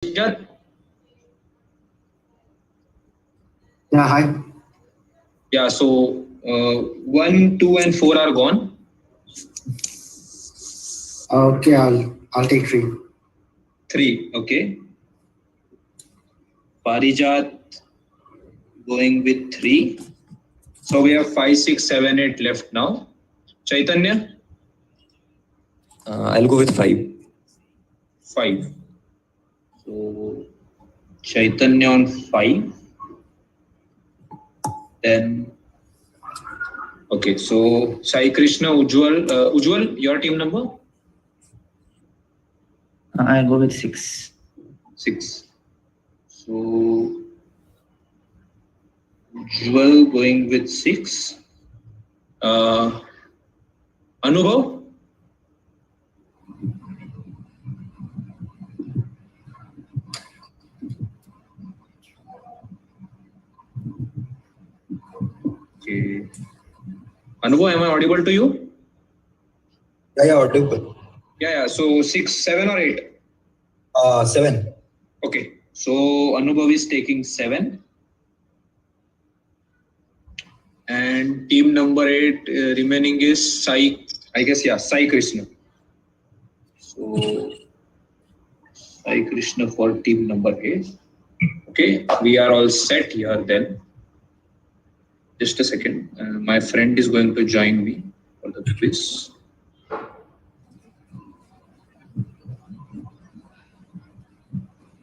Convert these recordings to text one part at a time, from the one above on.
Yeah, Yeah, hi. yeah. So 1, 2, and 4 are gone. Okay, I'll take three. 3, okay. Parijat going with 3. So we have 5, 6, 7, 8 left now. Chaitanya, I'll go with 5. 5. So Chaitanya on 5. Then okay. So Sai Krishna, Ujwal, your team number I'll go with 6. 6. So Ujwal going with 6. Anubhav. Okay. Anubhav, am I audible to you? Yeah, audible. Yeah. So 6, 7, or 8? 7. Okay. So Anubhav is taking 7. And team number 8 remaining is Sai, I guess, yeah, Sai Krishna. So Sai Krishna for team number 8. Okay, we are all set here then. Just a second. My friend is going to join me for the quiz.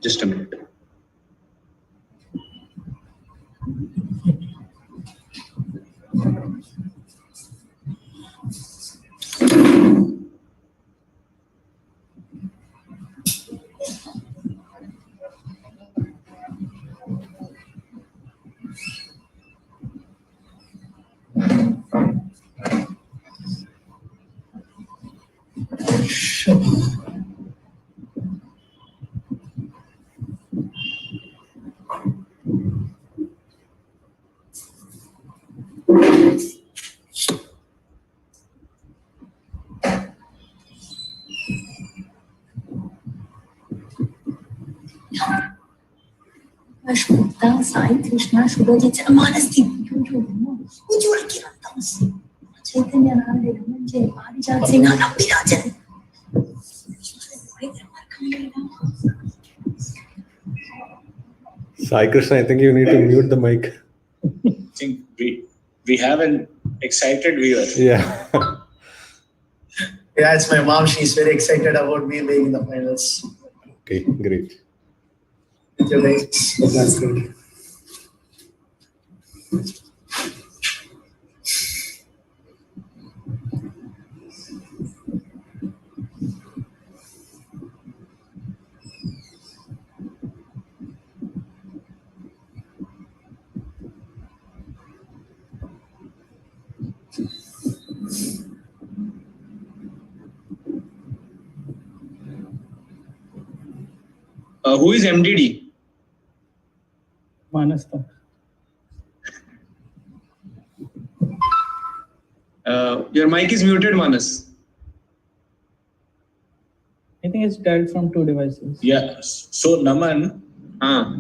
Just a minute. Ashwita, Sai, Krishna, Shubhajit, Manasdeep, Ujjwal Kiran Das, Chaitanya Narayan, Jain, Parijat Singh, Nambirajan. Sai Krishna, I think you need to mute the mic. I think we have an excited viewer. Yeah. Yeah, it's my mom. She's very excited about me being in the finals. Okay, great. Thank you, guys. That's good. Who is MDD? Manasta. Your mic is muted, Manas. I think it's dialed from 2 devices. Yeah. So Naman,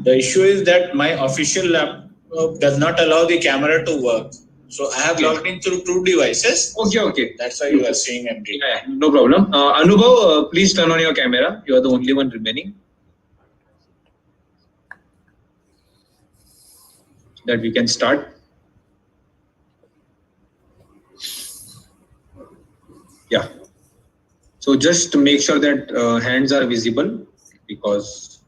the issue is that my official laptop does not allow the camera to work. So I have logged in through 2 devices. Okay. That's why you are seeing empty. Yeah, no problem. Anubhav, please turn on your camera. You are the only one remaining. That we can start. Yeah. So just to make sure that hands are visible, because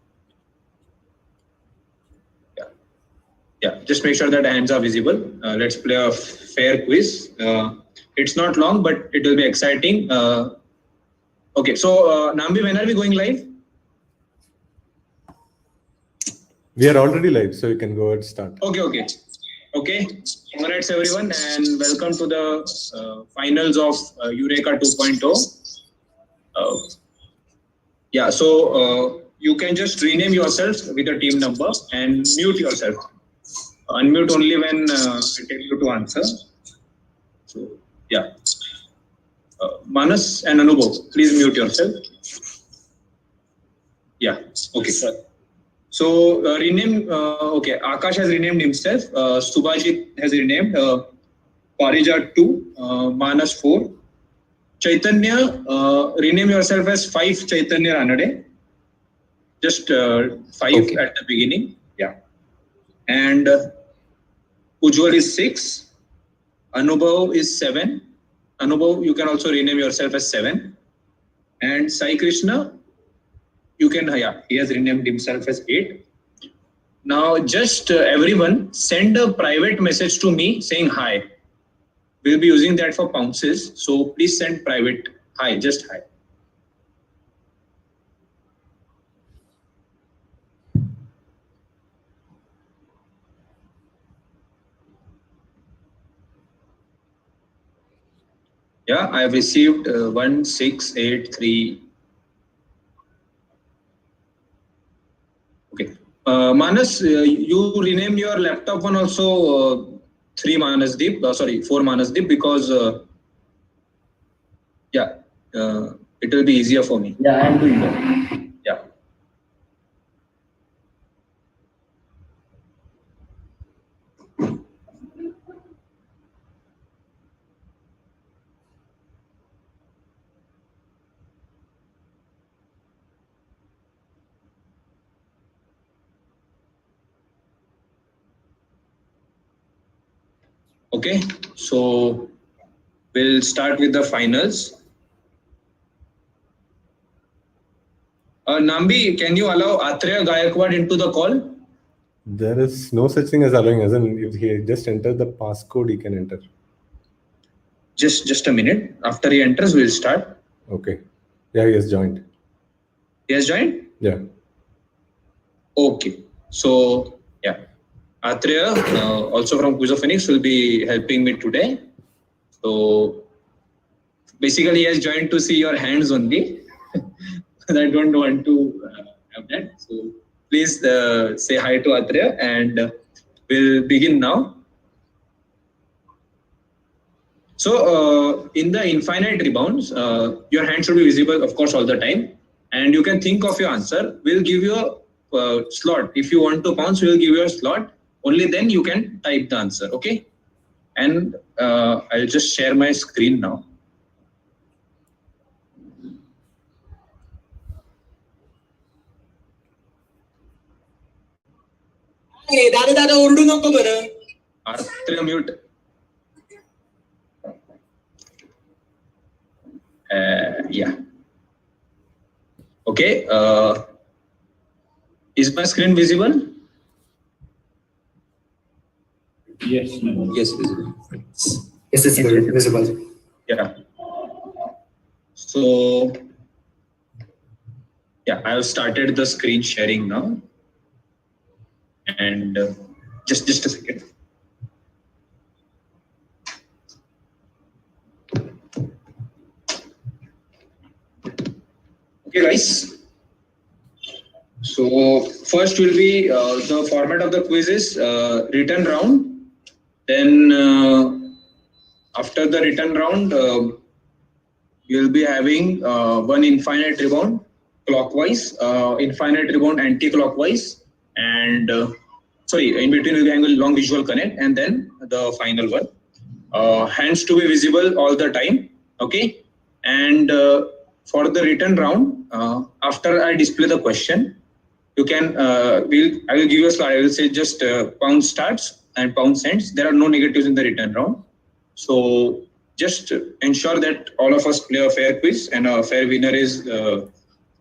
just make sure that hands are visible. Let's play a fair quiz. It's not long, but it will be exciting. Okay, so Nambi, when are we going live? We are already live, so you can go and start. Okay. Congrats everyone, and welcome to the finals of Eureka 2.0. So you can just rename yourself with a team number and mute yourself. Unmute only when I tell you to answer. So yeah. Manas and Anubhav, please mute yourself. Yeah. Okay. So rename. Okay. Akash has renamed himself. Subhajit has renamed. Parijat 2. Manas 4. Chaitanya, rename yourself as 5 Chaitanya Ranade. Just 5 Okay. at the beginning. Yeah. And Ujjwal is 6. Anubhav is 7. Anubhav, you can also rename yourself as 7. And Sai Krishna, you can, yeah, he has renamed himself as 8. Now, just everyone send a private message to me saying hi. We'll be using that for pounces. So please send private hi, just hi. Yeah, I have received 1683. Okay. Manas, you rename your laptop one also 3 Manasdeep, 4 Manasdeep because, it will be easier for me. Yeah, I'm doing that. Yeah. Okay, so we'll start with the finals. Nambi, can you allow Atreya Gayakwad into the call? There is no such thing as allowing, as in if he just enters the passcode, he can enter. Just a minute. After he enters, we'll start. Okay. Yeah, he has joined. He has joined? Yeah. Okay. So, yeah. Atreya, also from Quiz of Phoenix, will be helping me today. So, basically, he has joined to see your hands only. I don't want to have that. So, please say hi to Atreya and we'll begin now. So, in the infinite rebounds, your hand should be visible, of course, all the time. And you can think of your answer. We'll give you a slot. If you want to bounce, we'll give you a slot. Only then you can type the answer, okay? And I'll just share my screen now. Hey, Dada, ordu नको बरं. Atreya mute. Yeah. Okay. Is my screen visible? Yes. Yes, visible. Yes, it's visible. Yeah. So, yeah, I have started the screen sharing now. And just a second. Okay, guys. So first will be the format of the quiz is written round. Then after the written round, you'll be having one infinite rebound clockwise, infinite rebound anti-clockwise, and in between we'll be having a long visual connect, and then the final one. Hands to be visible all the time, okay? And for the written round, after I display the question, you can, I will give you a slide. I will say just pound starts and pound ends. There are no negatives in the written round. So just ensure that all of us play a fair quiz and a fair winner is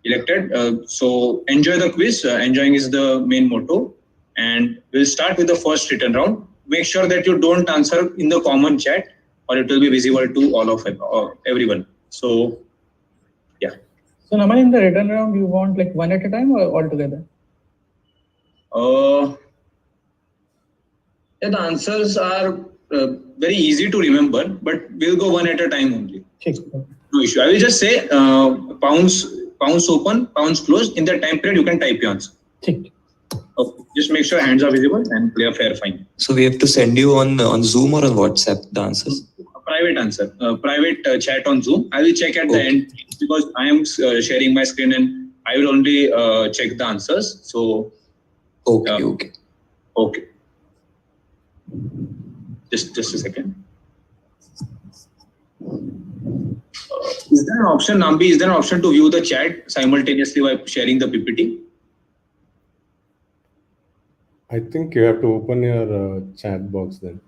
elected. So enjoy the quiz. Enjoying is the main motto. And we'll start with the first written round. Make sure that you don't answer in the common chat or it will be visible to all of everyone. So, yeah. So, Naman, in the written round, you want like one at a time or all together? Yeah, the answers are very easy to remember, but we'll go one at a time only. Check. No issue. I will just say pounds open, pounds closed. In that time period, you can type your answer. Check. Okay. Just make sure hands are visible and play a fair fine. So we have to send you on Zoom or on WhatsApp the answers? Private answer, private chat on Zoom. I will check at the end because I am sharing my screen and I will only check the answers. So, Okay, okay. okay. Just a second. Is there an option, Nambi? Is there an option to view the chat simultaneously while sharing the PPT? I think you have to open your chat box then.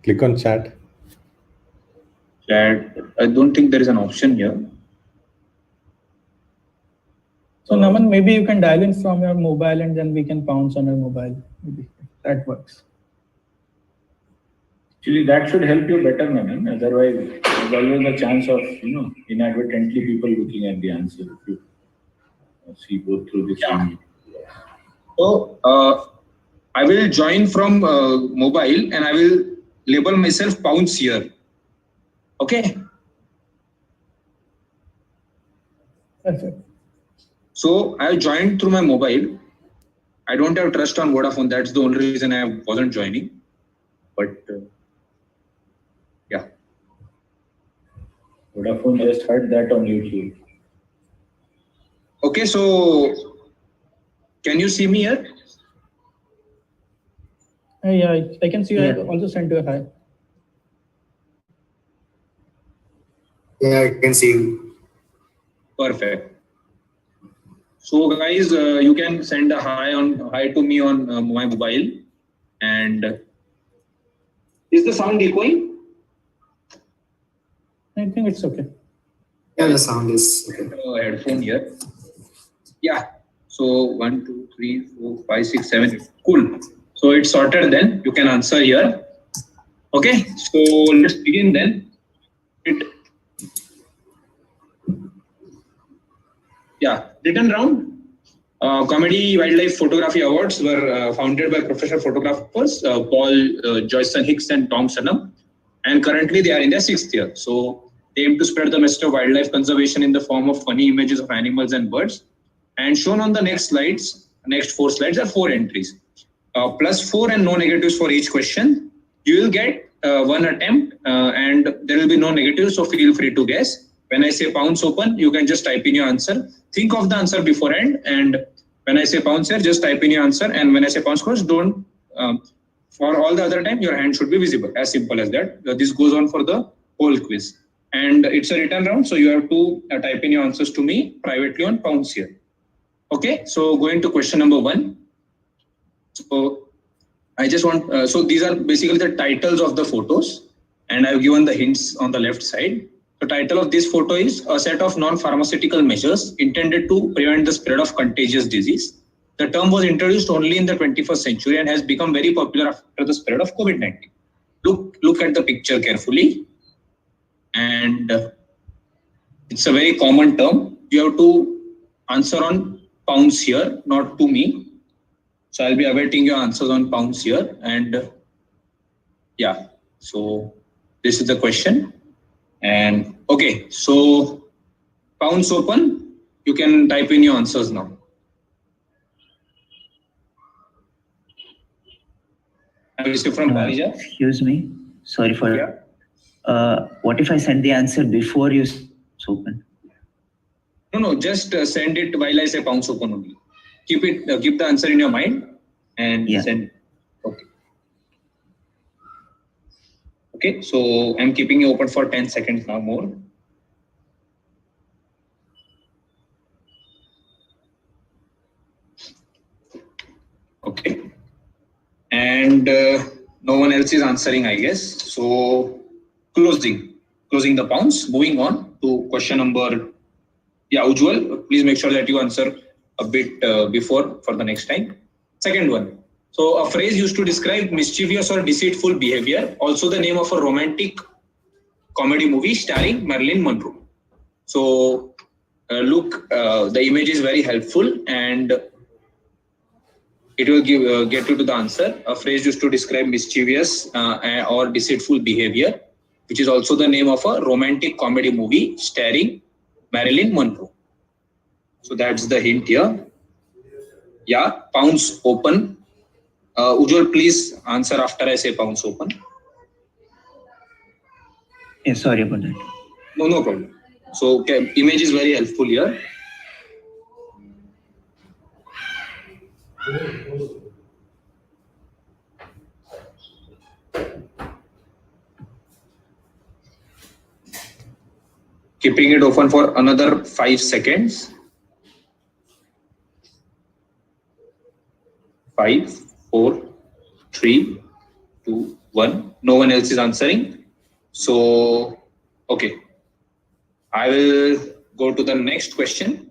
Click on chat. Chat. I don't think there is an option here. So Naman, maybe you can dial in from your mobile and then we can pounce on your mobile. Maybe that works. Actually, that should help you better, Naman. Otherwise, there's always a chance of, inadvertently people looking at the answer if you go through this. Yeah. So, I will join from mobile and I will label myself Pounce here. Okay. Perfect. So I joined through my mobile. I don't have trust on Vodafone. That's the only reason I wasn't joining. But yeah. Vodafone just heard that on YouTube. Okay, so can you see me here? Yeah, I can see you. I also sent you a hi. Yeah, I can see you. Perfect. So guys, you can send a hi to me on my mobile. And is the sound echoing? I think it's okay. Yeah, the sound is okay. Headphone here. Yeah. So 1, 2, 3, 4, 5, 6, 7. Cool. So it's sorted then. You can answer here. Okay. So let's begin then. Written round. Comedy Wildlife Photography Awards were founded by professional photographers Paul Joyson Hicks and Tom Shannon, and currently they are in their 6th year. So they aim to spread the message of wildlife conservation in the form of funny images of animals and birds. And shown on the next 4 slides are 4 entries. +4 and no negatives for each question. You will get 1 attempt and there will be no negatives, so feel free to guess. When I say pounce open, you can just type in your answer. Think of the answer beforehand, and when I say pounce here, just type in your answer. And when I say pounce close, don't. For all the other time, your hand should be visible. As simple as that. This goes on for the whole quiz, and it's a written round, so you have to type in your answers to me privately on pounce here. Okay, so going to question number 1. So I just want. So these are basically the titles of the photos, and I've given the hints on the left side. The title of this photo is a set of non-pharmaceutical measures intended to prevent the spread of contagious disease. The term was introduced only in the 21st century and has become very popular after the spread of COVID-19. Look at the picture carefully. And it's a very common term. You have to answer on pounce here, not to me. So I'll be awaiting your answers on pounce here. And yeah, so this is the question. And okay, so pounce open, you can type in your answers now. I received from Parija. Excuse me, sorry for what if I send the answer before you open? No, just send it while I say pounce open only. Keep the answer in your mind and send. Okay. Okay, so I'm keeping you open for 10 seconds now more. Okay. And no one else is answering, I guess. So closing the pounce. Moving on to question number. Yeah, Ujjwal, please make sure that you answer a bit before for the next time. Second one. So a phrase used to describe mischievous or deceitful behavior, also the name of a romantic comedy movie starring Marilyn Monroe. So look, the image is very helpful and it will get you to the answer. A phrase used to describe mischievous or deceitful behavior, which is also the name of a romantic comedy movie starring Marilyn Monroe. So that's the hint here. Yeah, pounce open. Ujjwal, please answer after I say pounce open. Yeah, sorry about that. No problem. So image is very helpful here. Keeping it open for another 5 seconds. 5, 4, 3, 2, 1. No one else is answering. So, okay. I will go to the next question.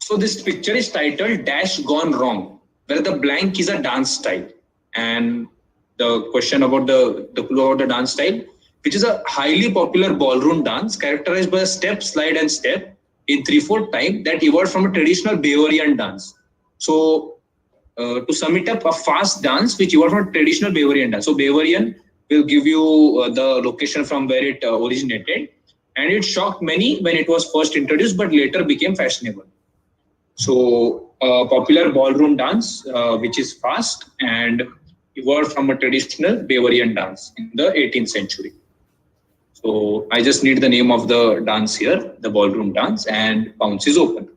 So this picture is titled Dash Gone Wrong, where the blank is a dance style. And the question about the clue about the dance style, which is a highly popular ballroom dance characterized by a step, slide, and step in 3/4 time that evolved from a traditional Bavarian dance. So to sum it up, a fast dance which evolved from a traditional Bavarian dance. So Bavarian will give you the location from where it originated, and it shocked many when it was first introduced, but later became fashionable. So popular ballroom dance which is fast and evolved from a traditional Bavarian dance in the 18th century. So I just need the name of the dance here, the ballroom dance, and bounce is open.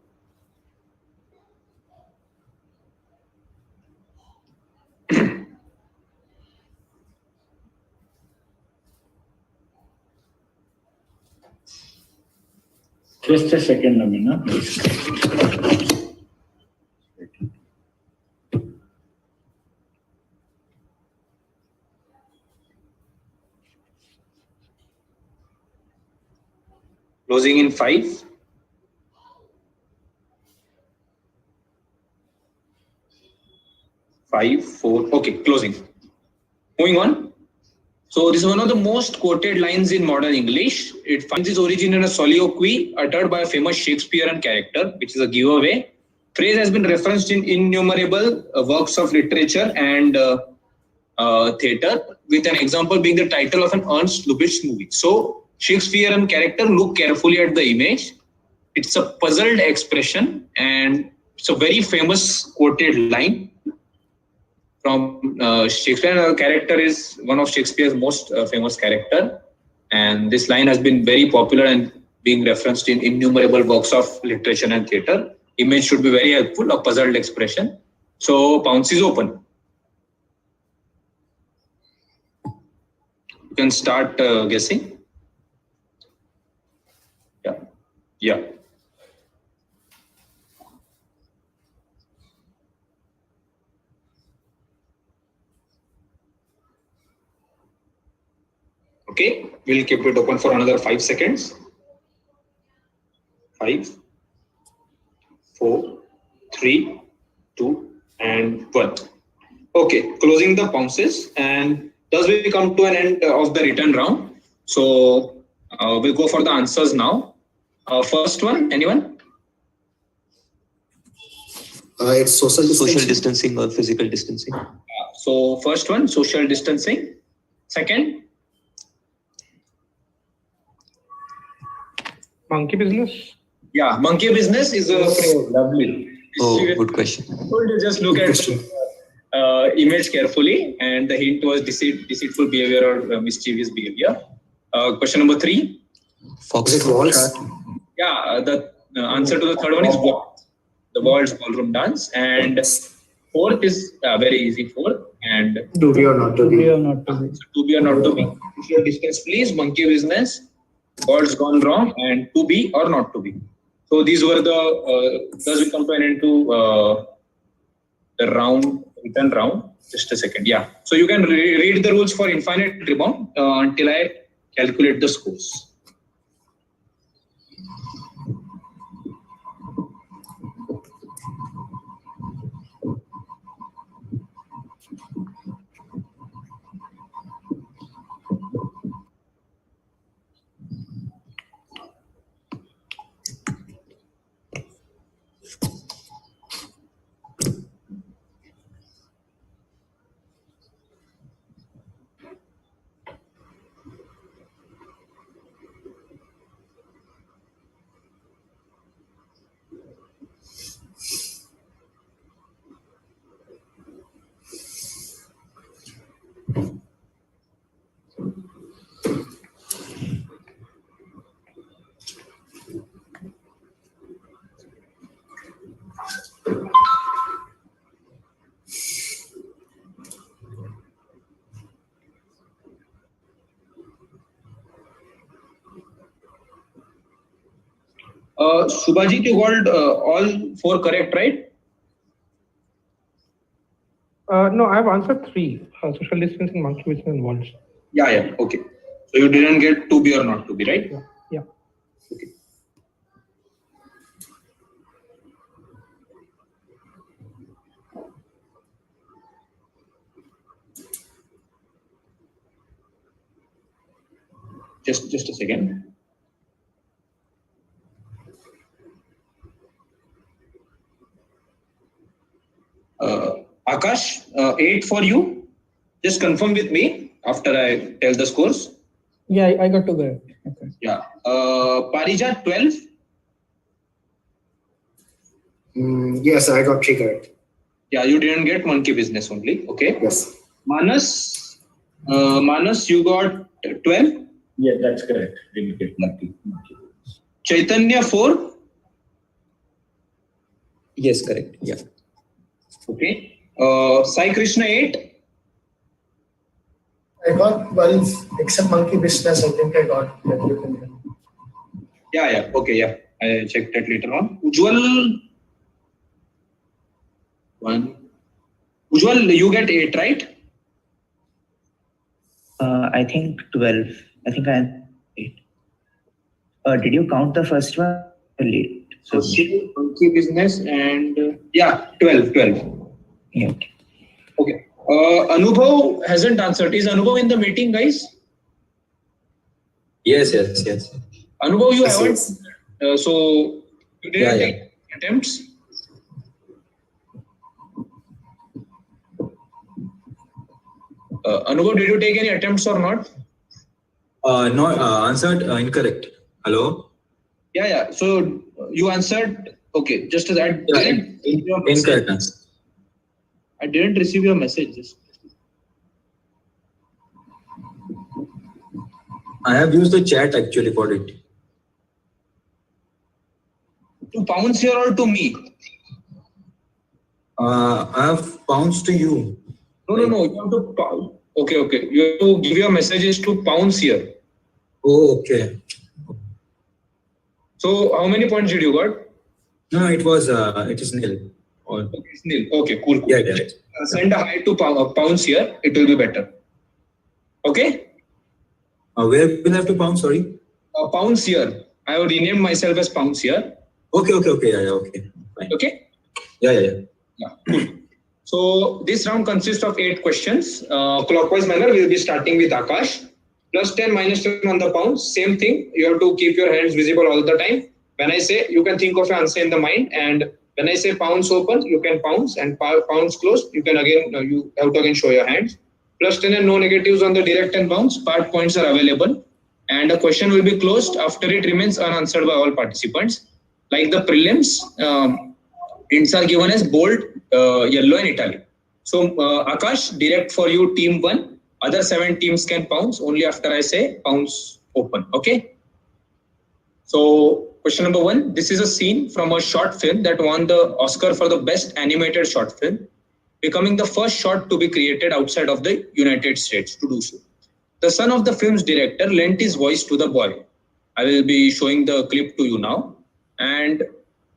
Just a second, Amina, please. Closing in 5, 5, 4. Okay, closing. Moving on. So this is one of the most quoted lines in modern English. It finds its origin in a soliloquy uttered by a famous Shakespearean character, which is a giveaway. Phrase has been referenced in innumerable works of literature and theatre, with an example being the title of an Ernst Lubitsch movie. So Shakespearean character, look carefully at the image. It's a puzzled expression, and it's a very famous quoted line from Shakespeare. Character is one of Shakespeare's most famous character, and this line has been very popular and being referenced in innumerable works of literature and theatre. Image should be very helpful, a puzzled expression. So bounce is open. You can start guessing. Yeah. Okay, we'll keep it open for another 5 seconds. 5, 4, 3, 2, and 1. Okay, closing the bounces, and thus we come to an end of the written round. So we'll go for the answers now. First one, anyone? It's social distancing. Social distancing or physical distancing. So first one, social distancing. Second, Monkey business. yeah, monkey business is a Lovely. Oh, good question. You just look at image carefully, and the hint was deceitful behavior or mischievous behavior. Question number 3. Fox. Is it waltz? Yeah, the answer to the third one is waltz. The waltz ballroom dance, and fourth is very easy. Fourth, and To be or not to To be be. or not to be. to be or not to be. Social distance, please. Monkey business. Words gone wrong, and to be or not to be. So these were the. Thus we come to an end to the round, written round. Just a second. Yeah. So you can read the rules for infinite rebound until I calculate the scores. Subhajit, you got all 4 correct, right? No, I've answered 3. Social distancing, monkey business, and walls. Yeah. Okay. So you didn't get to be or not to be, right? Yeah. Okay. Just a second. Akash, 8 for you. Just confirm with me after I tell the scores. Yeah, I got to go. Okay. Yeah. Parijat, 12. Yes, I got 3 correct. Yeah, you didn't get monkey business only. Okay. Yes. Manas, you got 12. Yeah, that's correct. Didn't get monkey. Chaitanya, 4. Yes, correct. Yeah. Okay. Sai Krishna, 8. I got 12, except monkey business. I think I got everything. Yeah. Okay, yeah. I checked that later on. Ujwal, 1. Ujwal, you get 8, right? I think 12. I think I had 8. Did you count the first one? Late. So Monkey business and 12. yeah. Okay. Anubhav hasn't answered. Is Anubhav in the meeting, guys? Yes. Anubhav, you Yes, haven't. So you didn't take attempts. Anubhav, did you take any attempts or not? No, answered incorrect. Hello? Yeah. So you answered. Okay. Just as I didn't receive your message. Incorrect answer. I didn't receive your message. I have used the chat actually for it. To Pounce here or to me? I have bounced to you. No. You have to. Okay. You have to give your messages to Pounce here. Oh, okay. So how many points did you got? No, it is nil. Okay, it's nil. Okay, cool. Yeah. Send a hi to Pounce here. It will be better. Okay? Where will I have to pound? Sorry. Pounce here. I have renamed myself as Pounce here. Okay. Yeah. Okay. Fine. Okay? Yeah. Cool. So this round consists of 8 questions. Clockwise manner, we will be starting with Akash. Plus 10, minus 10 on the pounds. Same thing. You have to keep your hands visible all the time. When I say, you can think of an answer in the mind. And when I say pounds open, you can pounce. And pounds closed, you can again, you have to again show your hands. Plus 10 and no negatives on the direct and bounce. Part points are available. And the question will be closed after it remains unanswered by all participants. Like the prelims, hints are given as bold, yellow and italic. So Akash, direct for you, team 1. Other 7 teams can pounce only after I say pounce open. Okay. So question number 1. This is a scene from a short film that won the Oscar for the best animated short film, becoming the first short to be created outside of the United States to do so. The son of the film's director lent his voice to the boy. I will be showing the clip to you now. And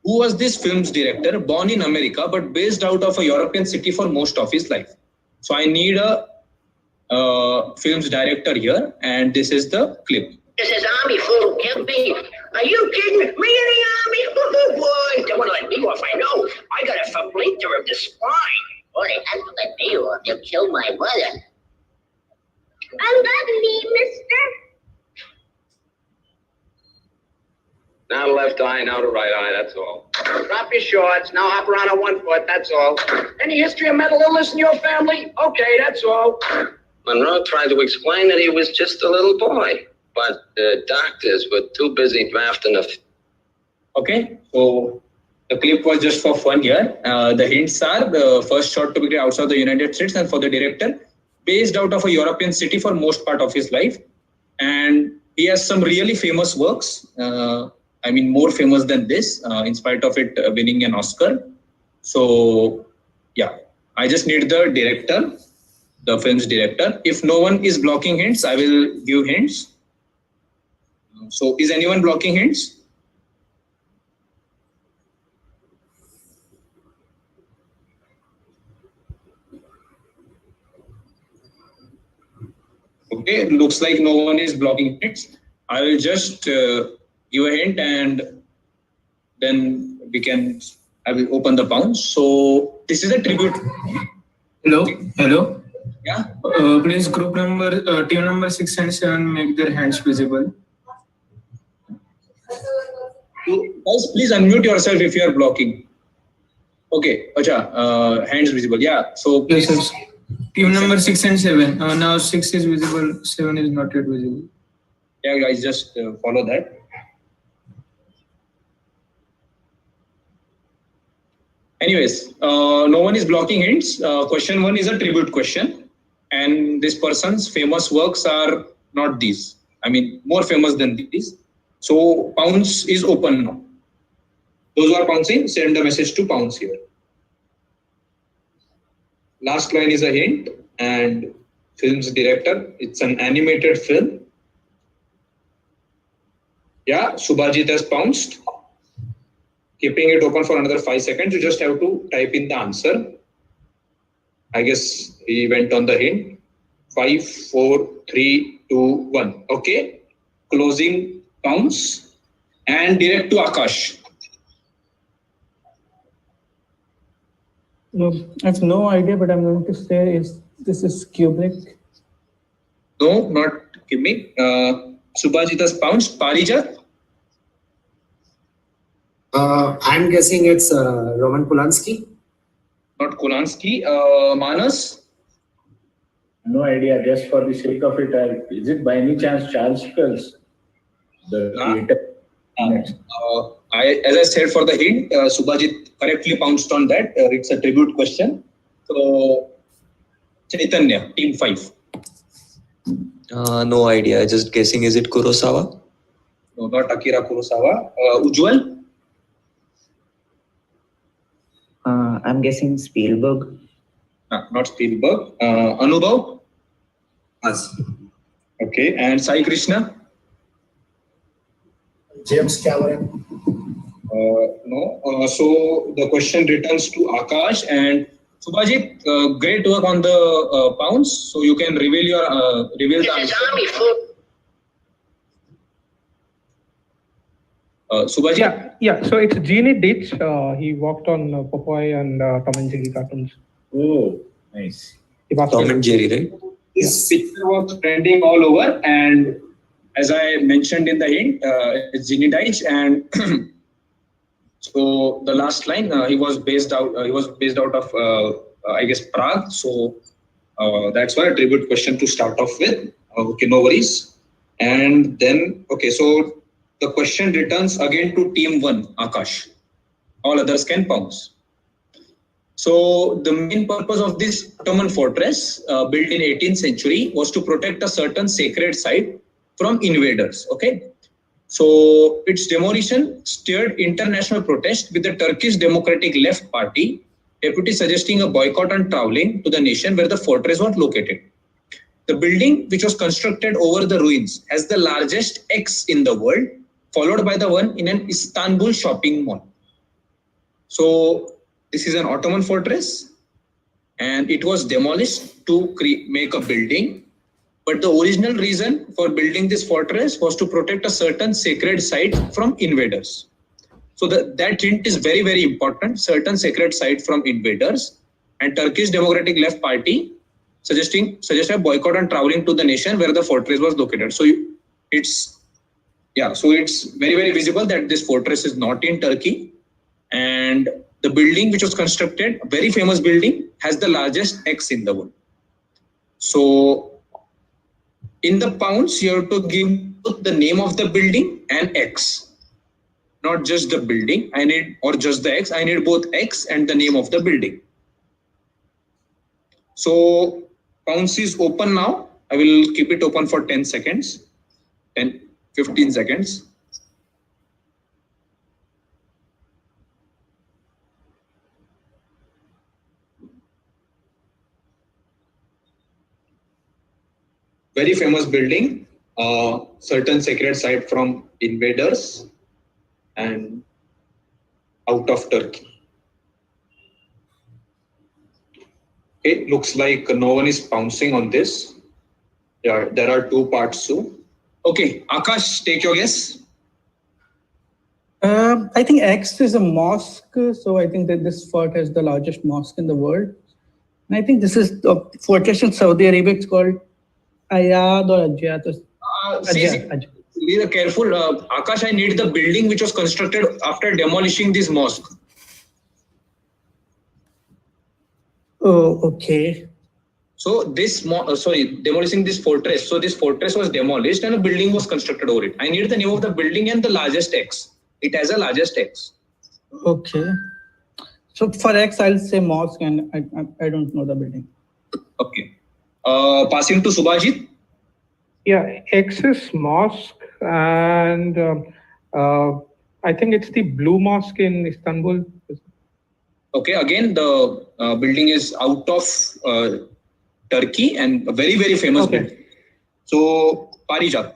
who was this film's director? Born in America, but based out of a European city for most of his life. So I need a film's director here, and this is the clip. This is Army food, kill me. Are you kidding me? In the Army? Oh boy, don't want to let me off, I know. I got a splinter of the spine. Boy, that's to let me off. They'll kill my mother. I love me, mister. Now the left eye, now the right eye, that's all. Drop your shorts. Now hop around on 1 foot, that's all. Any history of mental illness in your family? Okay, that's all. Monroe tried to explain that he was just a little boy, but the doctors were too busy drafting a... Okay, so the clip was just for fun here. The hints are the first shot to be created outside the United States, and for the director, based out of a European city for most part of his life. And he has some really famous works. More famous than this, in spite of it winning an Oscar. So, yeah, I just need the director, the film's director. If no one is blocking hints, I will give hints. So, is anyone blocking hints? Okay, looks like no one is blocking it. I will just give a hint and then I will open the pounds. So this is a tribute. Hello. Yeah. Please group number, team number 6 and 7 make their hands visible. Guys, please unmute yourself if you are blocking. Okay, acha, hands visible. Yeah. So please. Yes. Team number 6 and 7. Now 6 is visible, 7 is not yet visible. Yeah, guys, just follow that. Anyways, no one is blocking hints. Question 1 is a tribute question, and this person's famous works are not these. I mean, more famous than these. So pounds is open now. Those who are pouncing, send a message to pounds here. Last line is a hint, and film's director. It's an animated film. Yeah, Subhajit has pounced. Keeping it open for another 5 seconds. You just have to type in the answer. I guess he went on the hint. 5, 4, 3, 2, 1. Okay. Closing pounds and direct to Akash. No, I have no idea, but I'm going to say this is Kubrick. No, not Kubrick. Subhajit has pounced. Parijat? I'm guessing it's Roman Polanski. Not Polanski. Manas? No idea. Just for the sake of it, is it by any chance Charles Schulz? The creator. As I said for the hint, Subhajit correctly pounced on that. It's a tribute question. So, Chaitanya, team 5. No idea. Just guessing. Is it Kurosawa? No, not Akira Kurosawa. Ujjwal? I'm guessing Spielberg. Not Spielberg. Anubhav? Yes. Okay. And Sai Krishna? James Cameron. No. So the question returns to Akash and Subhajit. Great work on the pounds. So you can reveal the answer. Subhajit? Yeah. So it's Genie Ditch. He worked on Popeye and Tom and Jerry cartoons. Oh, nice. Tom and Jerry, right? This picture was trending all over, and as I mentioned in the hint, it's Genie Ditch, and so the last line, he was based out of I guess Prague. So that's why a tribute question to start off with. Okay, no worries. And then so the question returns again to team 1, Akash. All others can pounce. So the main purpose of this Ottoman fortress, built in 18th century, was to protect a certain sacred site from invaders. Okay. So its demolition stirred international protest, with the Turkish Democratic Left Party deputy suggesting a boycott on traveling to the nation where the fortress was located. The building, which was constructed over the ruins, has the largest X in the world, followed by the one in an Istanbul shopping mall. So this is an Ottoman fortress, and it was demolished to make a building. But the original reason for building this fortress was to protect a certain sacred site from invaders. So that hint is very, very important. Certain sacred site from invaders, and Turkish Democratic Left Party suggested a boycott on traveling to the nation where the fortress was located. So it's very, very visible that this fortress is not in Turkey, and the building which was constructed, a very famous building, has the largest X in the world. So in the pounds, you have to give the name of the building and X, not just the building. Or just the X. I need both X and the name of the building. So pounds is open now. I will keep it open for 10 seconds, 15 seconds. Very famous building, certain sacred site from invaders and out of Turkey. Okay, looks like no one is pouncing on this. Yeah, there are two parts too. Okay, Akash, take your guess. I think X is a mosque, so I think that this fort has the largest mosque in the world. And I think this is the fortress in Saudi Arabia. It's called Ayad or Ajyat. Be careful, Akash. I need the building which was constructed after demolishing this mosque. Oh, okay. So this, demolishing this fortress. So this fortress was demolished and a building was constructed over it. I need the name of the building and the largest X. It has a largest X. Okay. So for X, I'll say mosque, and I don't know the building. Okay. Passing to Subhajit. Yeah, X is mosque, and I think it's the Blue Mosque in Istanbul. Okay, again, the building is out of Turkey and a very, very famous building. So, Parijat.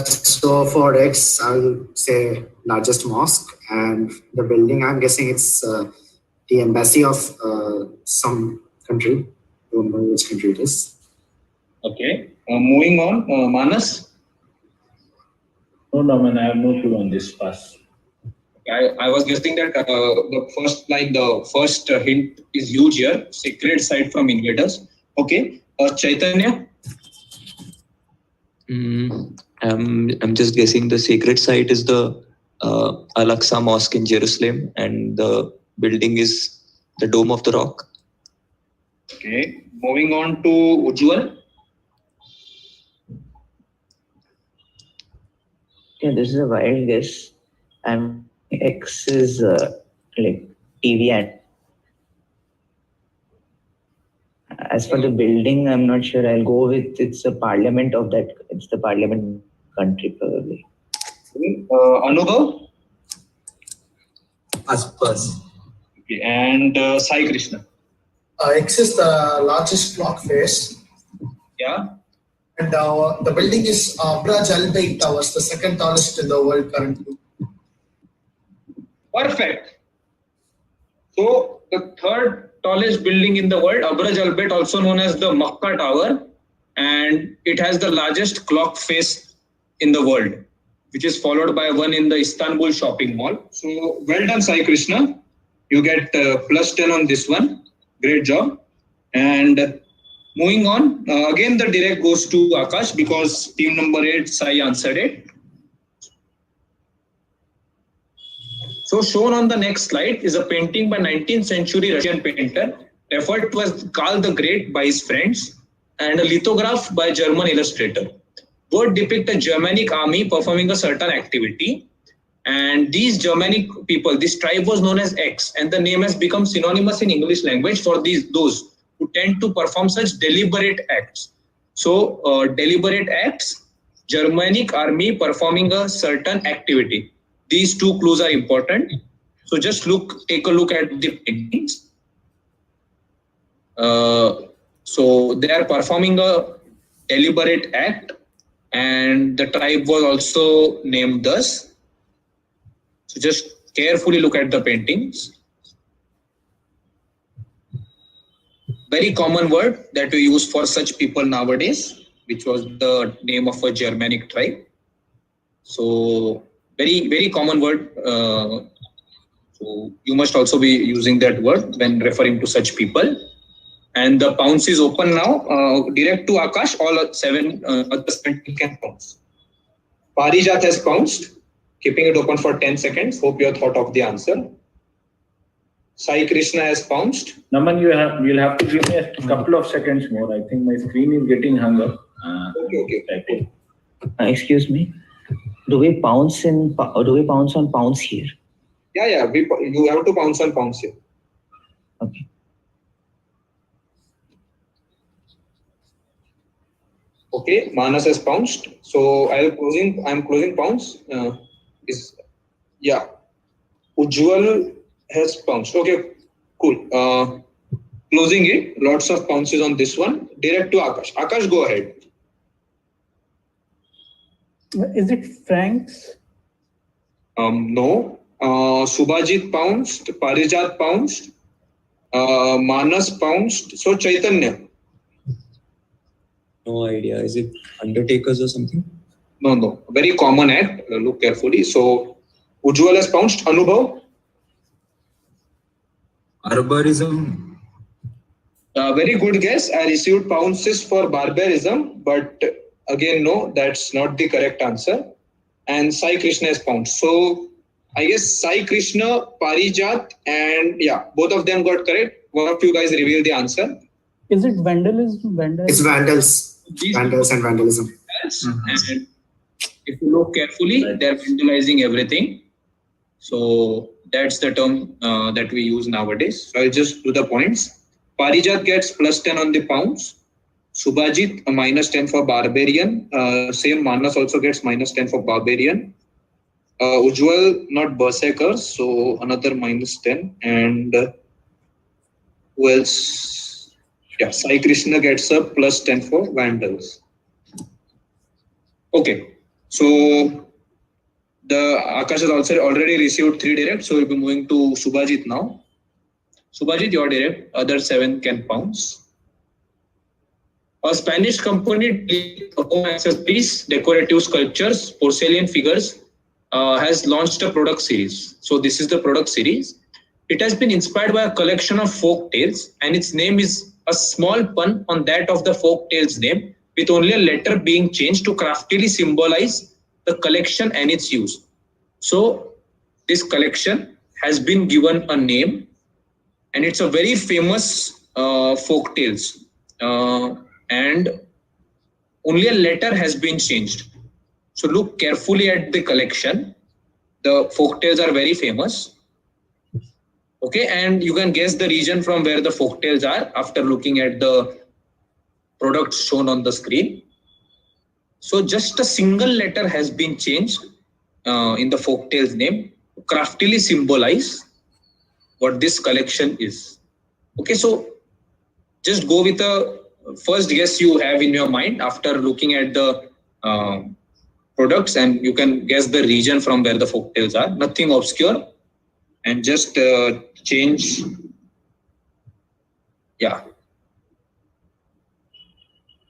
So for X, I'll say largest mosque, and the building, I'm guessing it's the embassy of some country. Don't know which country it is. Okay. Moving on, Manas. No, Naman, I have no clue on this pass. I was guessing that the first line, the first hint is huge here. Sacred site from invaders. Okay. Chaitanya. I'm just guessing the sacred site is the Al-Aqsa Mosque in Jerusalem, and the building is the Dome of the Rock. Okay. Moving on to Ujjwal. Yeah, this is a wild guess. X is like TV, and as for the building, I'm not sure. I'll go with it's a parliament of that. It's the parliament country probably. Anubhav. Pass. Okay. And Sai Krishna. X is the largest clock face. Yeah. And the building is Burj Al Bayt Towers, the second tallest in the world currently. Perfect. So the third tallest building in the world, Burj Al Bayt, also known as the Makkah Tower, and it has the largest clock face in the world, which is followed by one in the Istanbul shopping mall. So well done, Sai Krishna. You get plus 10 on this one. Great job. And moving on, again the direct goes to Akash because team number 8, Sai answered it. So shown on the next slide is a painting by 19th century Russian painter referred to as Karl the Great by his friends, and a lithograph by German illustrator. Both depict a Germanic army performing a certain activity. And these Germanic people, this tribe was known as X, and the name has become synonymous in English language for those who tend to perform such deliberate acts. So deliberate acts, Germanic army performing a certain activity. These two clues are important. So just take a look at the paintings. So they are performing a deliberate act, and the tribe was also named thus. So just carefully look at the paintings. Very common word that we use for such people nowadays, which was the name of a Germanic tribe. So very, very common word. So you must also be using that word when referring to such people. And the pounce is open now. Direct to Akash, all 7 can pounce. Parijat has pounced. Keeping it open for 10 seconds. Hope you have thought of the answer. Sai Krishna has pounced. Naman, you'll have to give me a couple of seconds more. I think my screen is getting hung up. Okay. Excuse me. Do we pounce on pounce here? Yeah. You have to pounce on pounce here. Okay. Okay, Manas has pounced. So I'm closing pounce. Ujjwal has pounced. Okay, cool. Closing it. Lots of pounces on this one. Direct to Akash. Akash, go ahead. Is it francs? No. Subhajit pounced, Parijat pounced, Manas pounced. So Chaitanya. No idea. Is it Undertakers or something? No. Very common act. Look carefully. So Ujjwal has pounced. Anubhav. Barbarism. Very good guess. I received pounces for barbarism, but again, no, that's not the correct answer. And Sai Krishna has pounced. So I guess Sai Krishna, Parijat, and yeah, both of them got correct. One of you guys reveal the answer. Is it vandalism? It's vandals. Vandals and vandalism. And if you look carefully, they're vandalizing everything. So that's the term that we use nowadays. So I'll just do the points. Parijat gets +10 on the pounds. Subhajit -10 for barbarian. Same Manas also gets -10 for barbarian. Ujjwal not berserkers, so another -10. And who else? Yeah, Sai Krishna gets a +10 for vandals. Okay, so the Akash has also already received 3 direct, so we'll be moving to Subhajit now. Subhajit, your direct, other 7 can pounce. A Spanish company home accessories, decorative sculptures, porcelain figures has launched a product series. So this is the product series. It has been inspired by a collection of folk tales, and its name is a small pun on that of the folk tales name, with only a letter being changed to craftily symbolize the collection and its use. So this collection has been given a name, and it's a very famous folk tales. And only a letter has been changed. So look carefully at the collection. The folk tales are very famous. Okay, and you can guess the region from where the folk tales are after looking at the products shown on the screen. So just a single letter has been changed in the folk tales name to craftily symbolize what this collection is. Okay, so just go with the first guess you have in your mind after looking at the products, and you can guess the region from where the folk tales are. Nothing obscure, and just change. Yeah.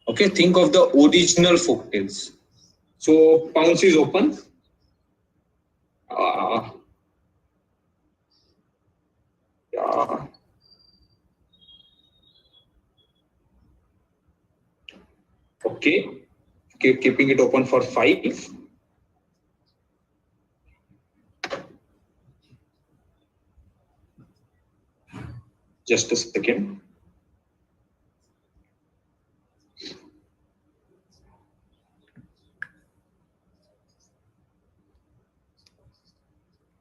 Okay, think of the original folk tales. So pounce is open. Yeah. Okay, keeping it open for 5. Just a second.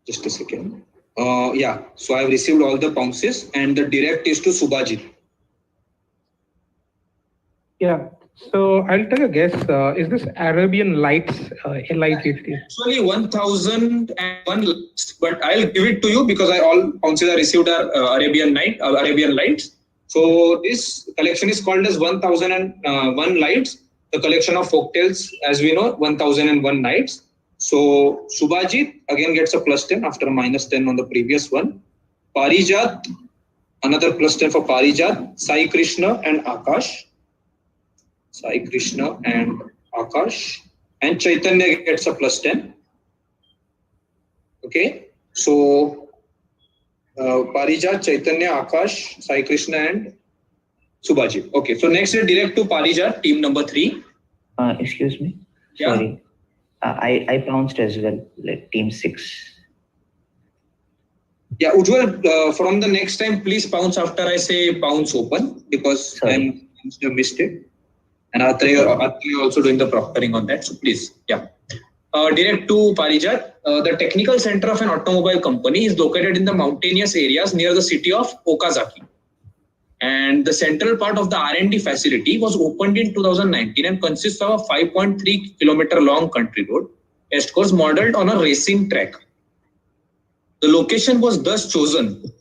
Just a second. Yeah, so I've received all the pounces, and the direct is to Subhajit. Yeah. So I'll take a guess. Is this Arabian Lights? LIGHT? Actually 1001 lights, but I'll give it to you because all pounces I received are Arabian Lights. So this collection is called as 1001 lights. The collection of folktales, as we know, 1001 nights. So Subhajit again gets a +10 after -10 on the previous one. Parijat, another +10 for Parijat. Sai Krishna and Akash. Sai Krishna and Akash, and Chaitanya gets a +10. Okay, so Parijat, Chaitanya, Akash, Sai Krishna, and Subhajit. Okay, so next is direct to Parijat, team number 3. Excuse me. Yeah. Sorry. I pounced as well, like team 6. Yeah, Ujjwal, from the next time, please pounce after I say pounce open, because I missed it. And Atreya also doing the proctoring on that. So please, yeah. Direct to Parijat. The technical center of an automobile company is located in the mountainous areas near the city of Okazaki. And the central part of the R&D facility was opened in 2019 and consists of a 5.3 kilometer long country road, test course modeled on a racing track. The location was thus chosen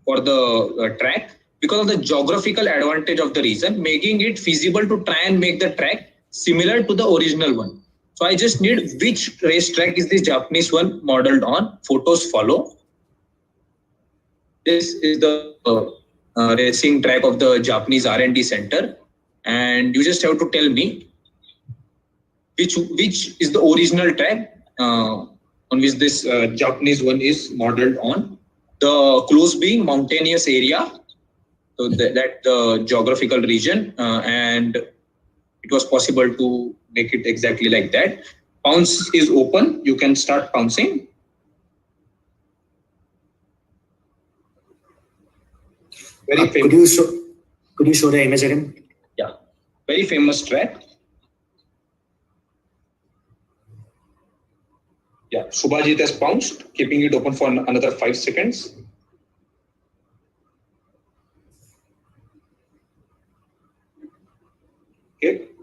for the track because of the geographical advantage of the region, making it feasible to try and make the track similar to the original one. So I just need which racetrack is this Japanese one modeled on. Photos follow. This is the racing track of the Japanese R&D center, and you just have to tell me which is the original track on which this Japanese one is modeled on. The clues being mountainous area, so that the geographical region, and it was possible to make it exactly like that. Pounce is open. You can start pouncing. Very famous. Could you show the image again? Yeah, very famous track. Yeah, Subhajit has pounced, keeping it open for another 5 seconds.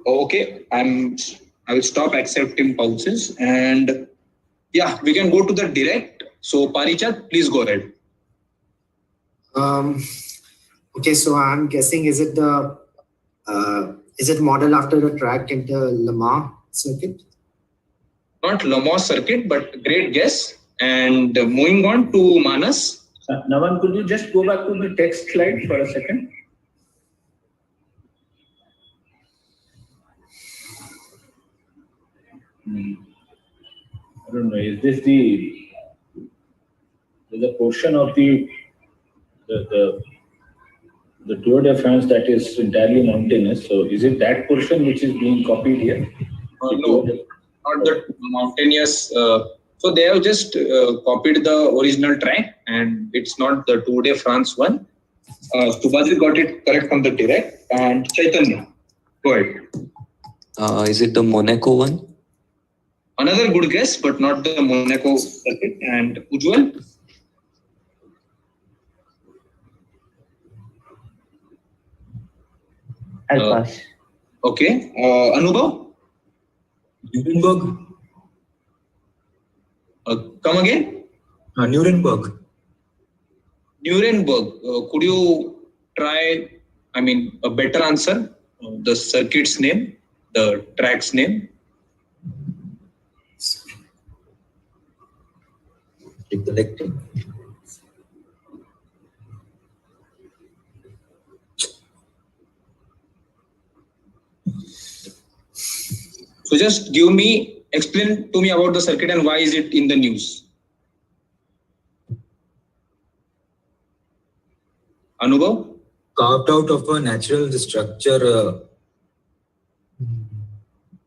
Okay. I will stop accepting pounces, and yeah, we can go to the direct. So Parijat, please go ahead. Okay, so I'm guessing is it modeled after the track in the Le Mans circuit? Not Le Mans circuit, but great guess. And moving on to Manas. Naman, could you just go back to the text slide for a second? I don't know. Is this the portion of the Tour de France that is entirely mountainous? So is it that portion which is being copied here? No, not the mountainous. So they have just copied the original track, and it's not the Tour de France one. Subhajit got it correct from the direct, and Chaitanya, go ahead. Is it the Monaco one? Another good guess, but not the Monaco circuit. And Ujjwal? I'll pass. Okay. Anubhav? Nuremberg. Come again? Nuremberg. Nuremberg. Could you try, a better answer? The circuit's name, the track's name? Recollecting. So just explain to me about the circuit and why is it in the news? Anubhav? Carved out of a natural structure.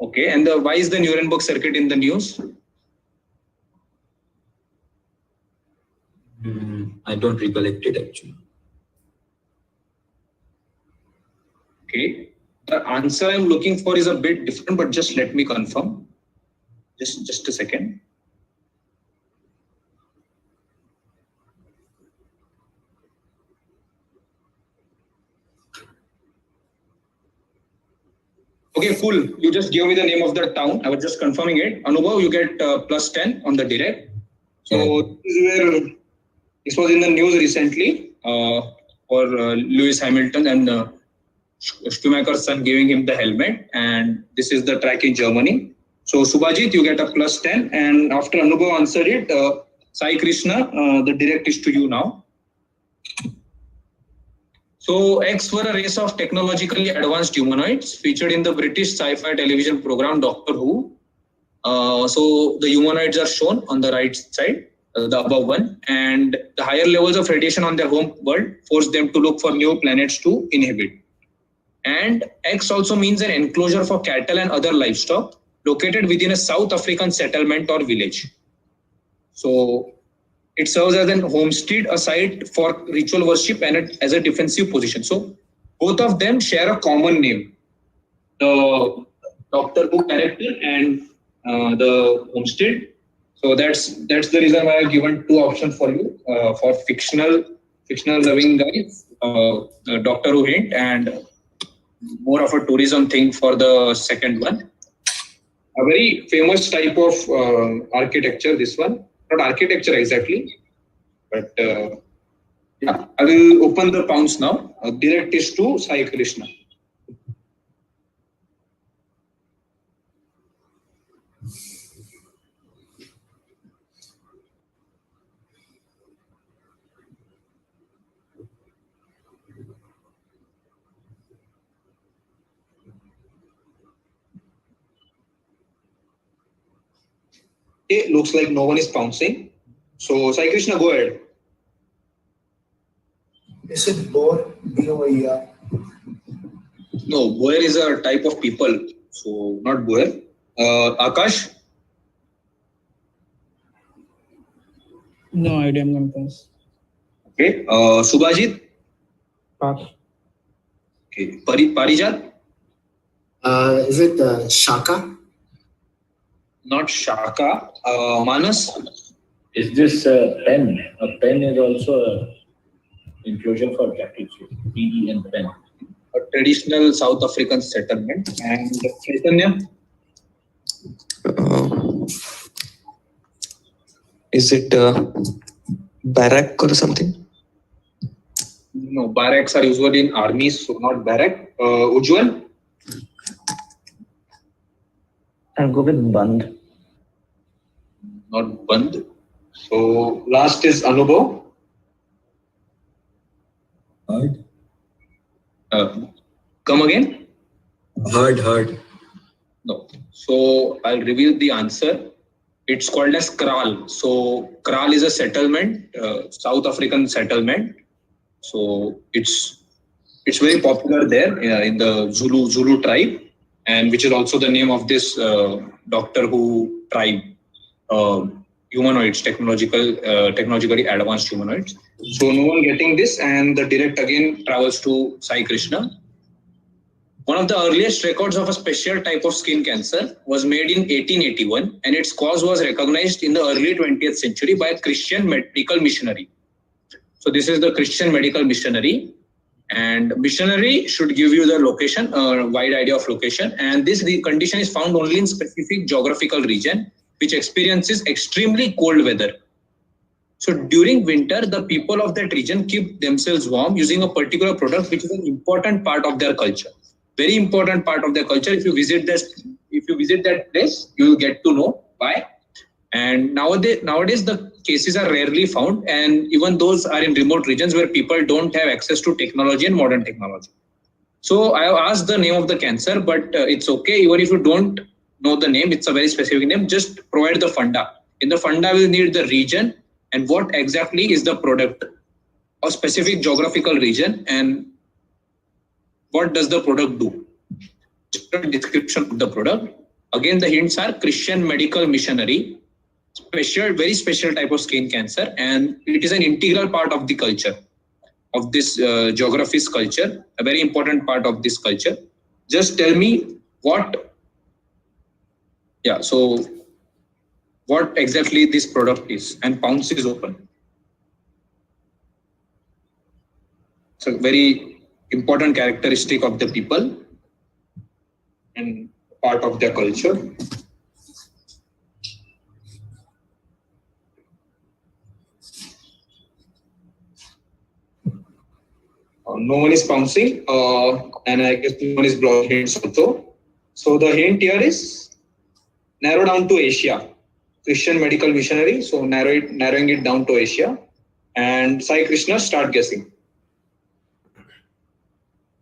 Okay, and why is the Nuremberg circuit in the news? I don't recollect it actually. Okay, the answer I'm looking for is a bit different, but just let me confirm. Just a second. Okay, cool. You just gave me the name of the town. I was just confirming it. Anubhav, you get plus 10 on the direct. So this was in the news recently for Lewis Hamilton and Schumacher's son giving him the helmet. And this is the track in Germany. So Subhajit, you get a plus 10. And after Anubhav answered it, Sai Krishna, the direct is to you now. So X were a race of technologically advanced humanoids featured in the British sci-fi television program Doctor Who. So the humanoids are shown on the right side, the above one, and the higher levels of radiation on their home world forced them to look for new planets to inhabit. And X also means an enclosure for cattle and other livestock located within a South African settlement or village. So it serves as an homestead, a site for ritual worship, and as a defensive position. So both of them share a common name. The Doctor Who character and the homestead. So that's the reason why I've given two options for you for fictional loving guys, Doctor Who hint, and more of a tourism thing for the second one. A very famous type of architecture, this one. Not architecture exactly, but yeah, I will open the pounds now. Direct is to Sai Krishna. Okay, looks like no one is pouncing. So, Sai Krishna, go ahead. Is it boar? B-O-E-R. No, boer is a type of people, so not boer. Akash? No idea, I'm going to pass. Okay. Subhajit? Pass. Okay. Parijat? Is it Shaka? Not Shaka. Manas? Is this a pen? A pen is also a inclusion for jackets. PE and pen. A traditional South African settlement. And Chaitanya? Is it barrack or something? No, barracks are usually in armies, so not barrack. Ujjwal? I'll go with Band. Not Band. So last is Anubhav. Hard. Come again? Hard. No. So I'll reveal the answer. It's called as Kraal. So Kraal is a settlement, South African settlement. So it's very popular there in the Zulu tribe, and which is also the name of this Doctor Who tribe, humanoids, technologically advanced humanoids. So no one getting this, and the direct again travels to Sai Krishna. One of the earliest records of a special type of skin cancer was made in 1881, and its cause was recognized in the early 20th century by a Christian medical missionary. So this is the Christian medical missionary, and missionary should give you the location, wide idea of location, and this condition is found only in specific geographical region which experiences extremely cold weather. So during winter, the people of that region keep themselves warm using a particular product which is an important part of their culture. Very important part of their culture. If you visit that place, you will get to know why. And nowadays the cases are rarely found, and even those are in remote regions where people don't have access to technology and modern technology. So I have asked the name of the cancer, but it's okay. Even if you don't know the name, it's a very specific name. Just provide the funda. In the funda, we'll need the region and what exactly is the product, a specific geographical region, and what does the product do? Just a description of the product. Again, the hints are Christian medical missionary, very special type of skin cancer, and it is an integral part of the culture, of this geography's culture, a very important part of this culture. Just tell me what exactly this product is, and pounce is open. It's a very important characteristic of the people and part of their culture. No one is pouncing, and I guess no one is blocking hints also. So the hint here is narrow down to Asia. Christian medical missionary, so narrowing it down to Asia. And Sai Krishna, start guessing.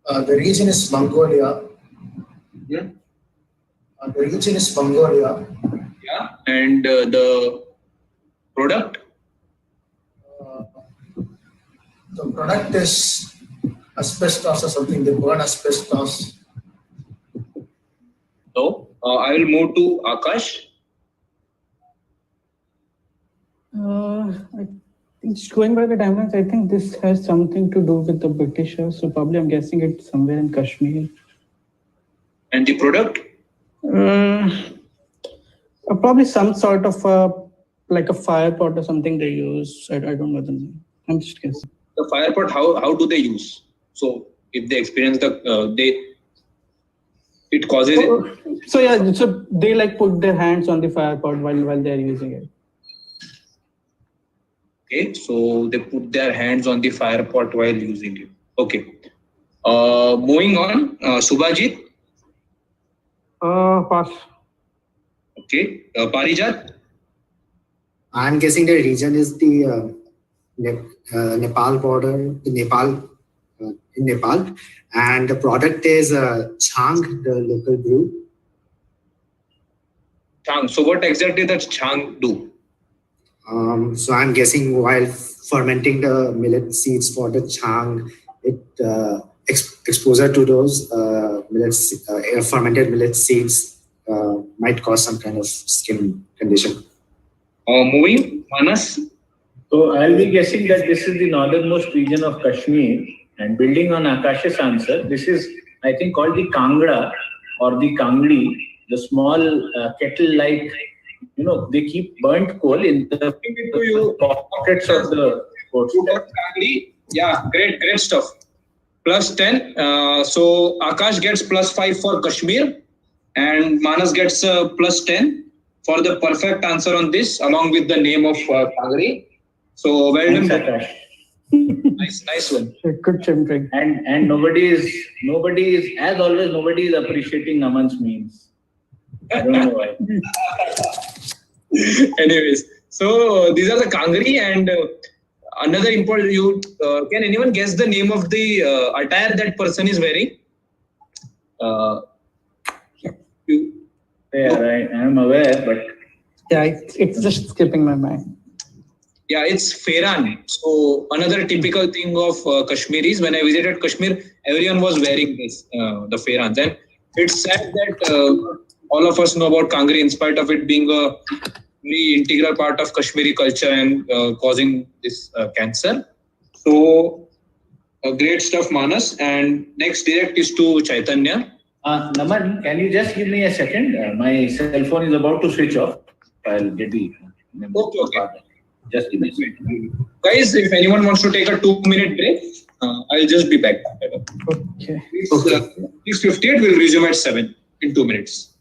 The region is Mongolia. Yeah. The region is Mongolia. Yeah. And the product? The product is asbestos or something. They burn asbestos. So I will move to Akash. I think just going by the timelines, I think this has something to do with the Britishers. So probably I'm guessing it's somewhere in Kashmir. And the product? Probably some sort of like a fire pot or something they use. I don't know the name. I'm just guessing. The fire pot, how do they use? So if they experience it causes it. So yeah, so they like put their hands on the fire pot while they're using it. Okay, so they put their hands on the fire pot while using it. Okay. Moving on, Subhajit. Pass. Okay. Parijat? I'm guessing the region is the Nepal border, in Nepal, and the product is Chang, the local brew. Chang. So what exactly does Chang do? So I'm guessing while fermenting the millet seeds for the Chang, it exposure to those fermented millet seeds might cause some kind of skin condition. Moving, Manas? So I'll be guessing that this is the northernmost region of Kashmir, and building on Akash's answer, this is, I think, called the Kangra or the Kangli, the small kettle-like, they keep burnt coal in the pockets of the coast. Kangli? Yeah, great stuff. Plus 10. So Akash gets plus 5 for Kashmir, and Manas gets plus 10 for the perfect answer on this, along with the name of Kangri. So well done, Akash. Nice one. Good jumping. And nobody is, as always, nobody is appreciating Naman's memes. I don't know why. Anyways, so these are the Kangri, and another important. Can anyone guess the name of the attire that person is wearing? Yeah, I am aware, but yeah, it's just skipping my mind. Yeah, it's Fairan. So another typical thing of Kashmiris. When I visited Kashmir, everyone was wearing this, the Fairans. And it's sad that all of us know about Kangri in spite of it being a very integral part of Kashmiri culture and causing this cancer. So great stuff, Manas. And next direct is to Chaitanya. Naman, can you just give me a second? My cell phone is about to switch off. I'll get the... Okay. Just give me a second. Guys, if anyone wants to take a 2-minute break, I'll just be back. Okay. 6:58, we'll resume at 7 in 2 minutes.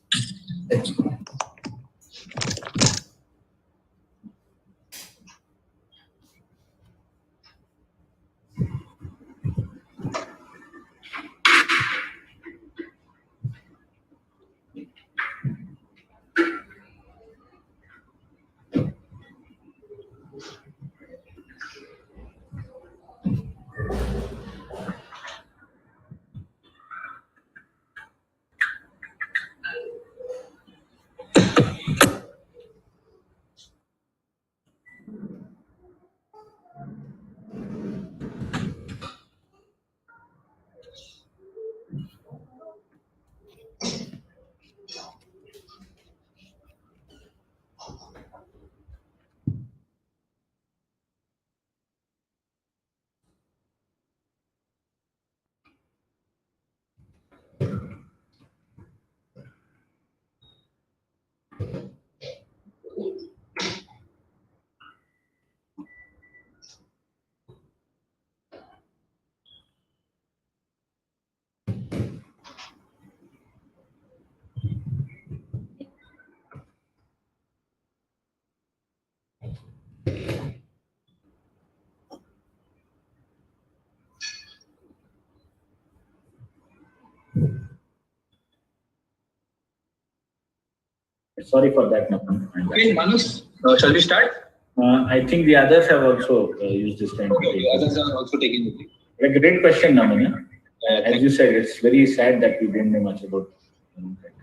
Sorry for that, Naman. Okay, Manus, shall we start? I think the others have also used this time. Okay, the others are also taking the break. A great question, Naman. As you said, it's very sad that we didn't know much about.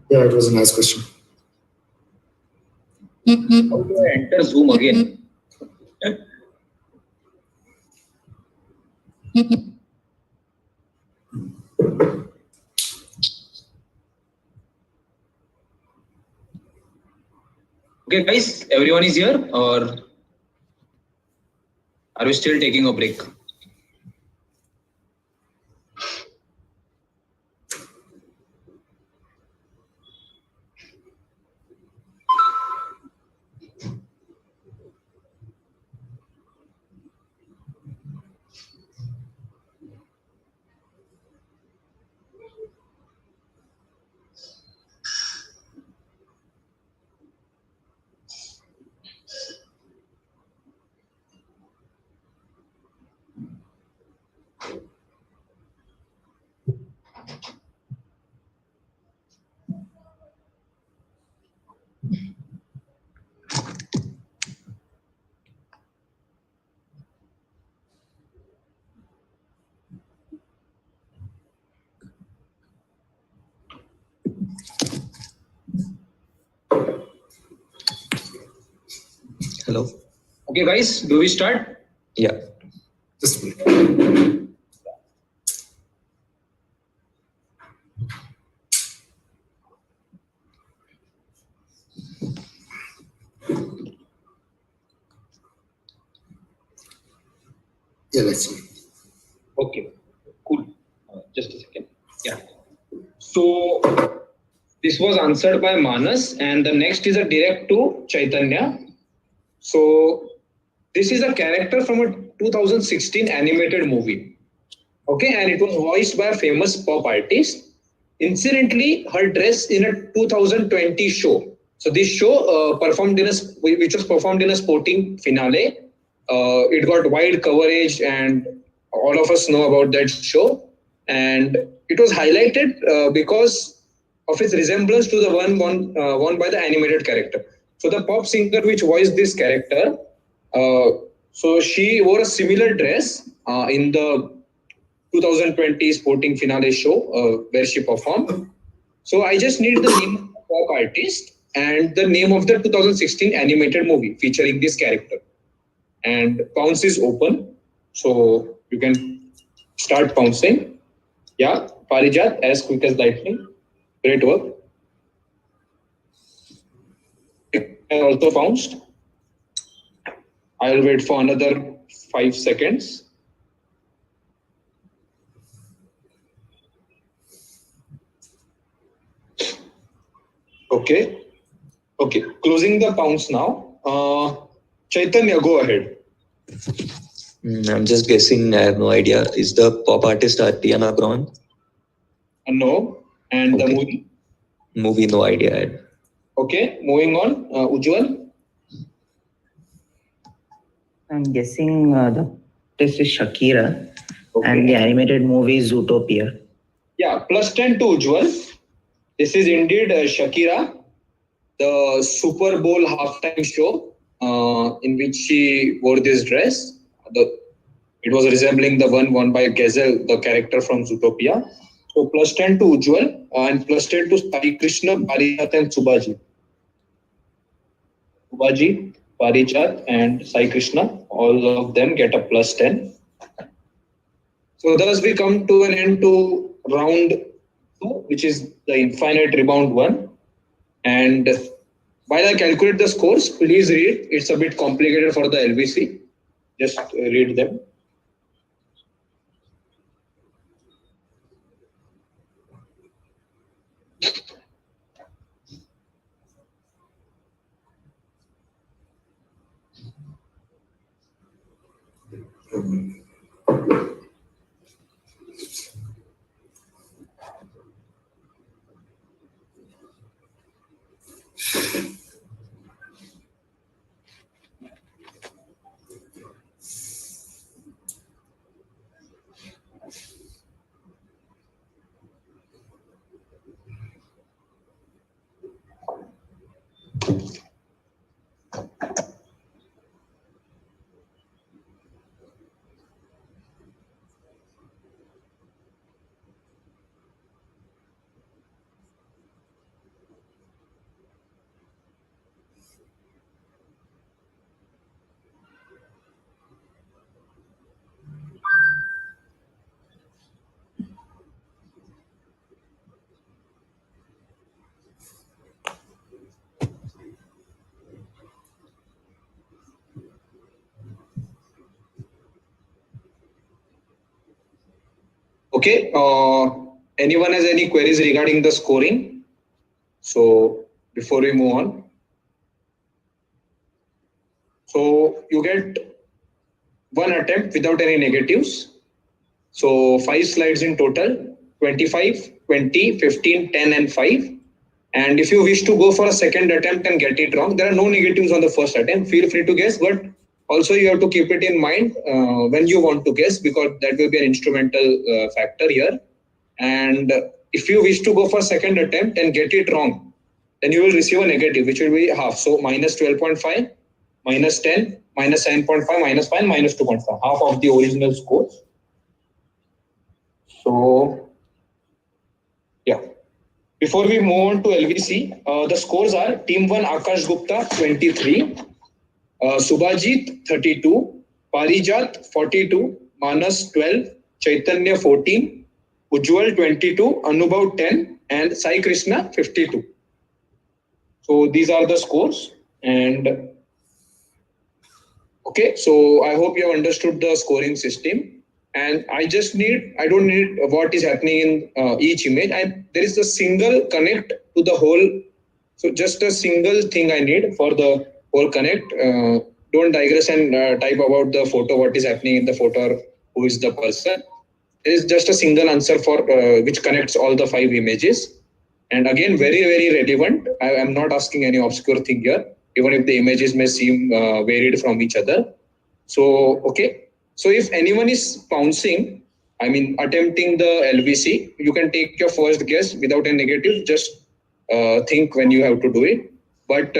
Yeah, it was a nice question. How do I enter Zoom again? Okay, guys, everyone is here, or are we still taking a break? Hello. Okay, guys, do we start? Yeah. Just a minute. Yeah, let's see. Okay, cool. Just a second. Yeah. So this was answered by Manas, and the next is a direct to Chaitanya. So this is a character from a 2016 animated movie. Okay, and it was voiced by a famous pop artist. Incidentally, her dress in a 2020 show. So this show which was performed in a sporting finale. It got wide coverage, and all of us know about that show. And it was highlighted because of its resemblance to the one won by the animated character. So the pop singer which voiced this character, so she wore a similar dress in the 2020 sporting finale show where she performed. So I just need the name of the pop artist and the name of the 2016 animated movie featuring this character. And pounce is open, so you can start pouncing. Yeah, Parijat, as quick as lightning. Great work. I also pounced. I'll wait for another 5 seconds. Okay. Okay. Closing the pounce now. Chaitanya, go ahead. I'm just guessing. I have no idea. Is the pop artist Ariana Grande? No. And the movie? Movie, no idea. Okay. Moving on. Ujjwal? I'm guessing this is Shakira, and the animated movie is Zootopia. Yeah, plus 10 to Ujjwal. This is indeed Shakira, the Super Bowl halftime show in which she wore this dress. It was resembling the one won by Gazelle, the character from Zootopia. So plus 10 to Ujjwal and plus 10 to Sai Krishna, Parijat and Subhaji. Subhaji, Parijat and Sai Krishna, all of them get a plus 10. So thus we come to an end to round 2, which is the infinite rebound one. And while I calculate the scores, please read. It's a bit complicated for the LBC. Just read them. Okay. Anyone has any queries regarding the scoring? So before we move on. So you get one attempt without any negatives. So 5 slides in total, 25, 20, 15, 10 and 5. And if you wish to go for a second attempt and get it wrong, there are no negatives on the first attempt. Feel free to guess, but also you have to keep it in mind when you want to guess, because that will be an instrumental factor here. And if you wish to go for second attempt and get it wrong, then you will receive a negative, which will be half. So minus 12.5, minus 10, minus 7.5, minus 5, minus 2.5, half of the original scores. So, yeah. Before we move on to LVC, the scores are Team 1 Akash Gupta 23, Subhajit 32, Parijat 42, Manas 12, Chaitanya 14, Ujjwal 22, Anubhav 10, and Sai Krishna 52. So these are the scores. And okay, so I hope you have understood the scoring system. And I don't need what is happening in each image. There is a single connect to the whole. So just a single thing I need for the whole connect. Don't digress and type about the photo, what is happening in the photo, or who is the person. There is just a single answer for which connects all the 5 images. And again, very, very relevant. I am not asking any obscure thing here, even if the images may seem varied from each other. So, okay. So if anyone is pouncing, attempting the LBC, you can take your first guess without a negative. Just think when you have to do it. But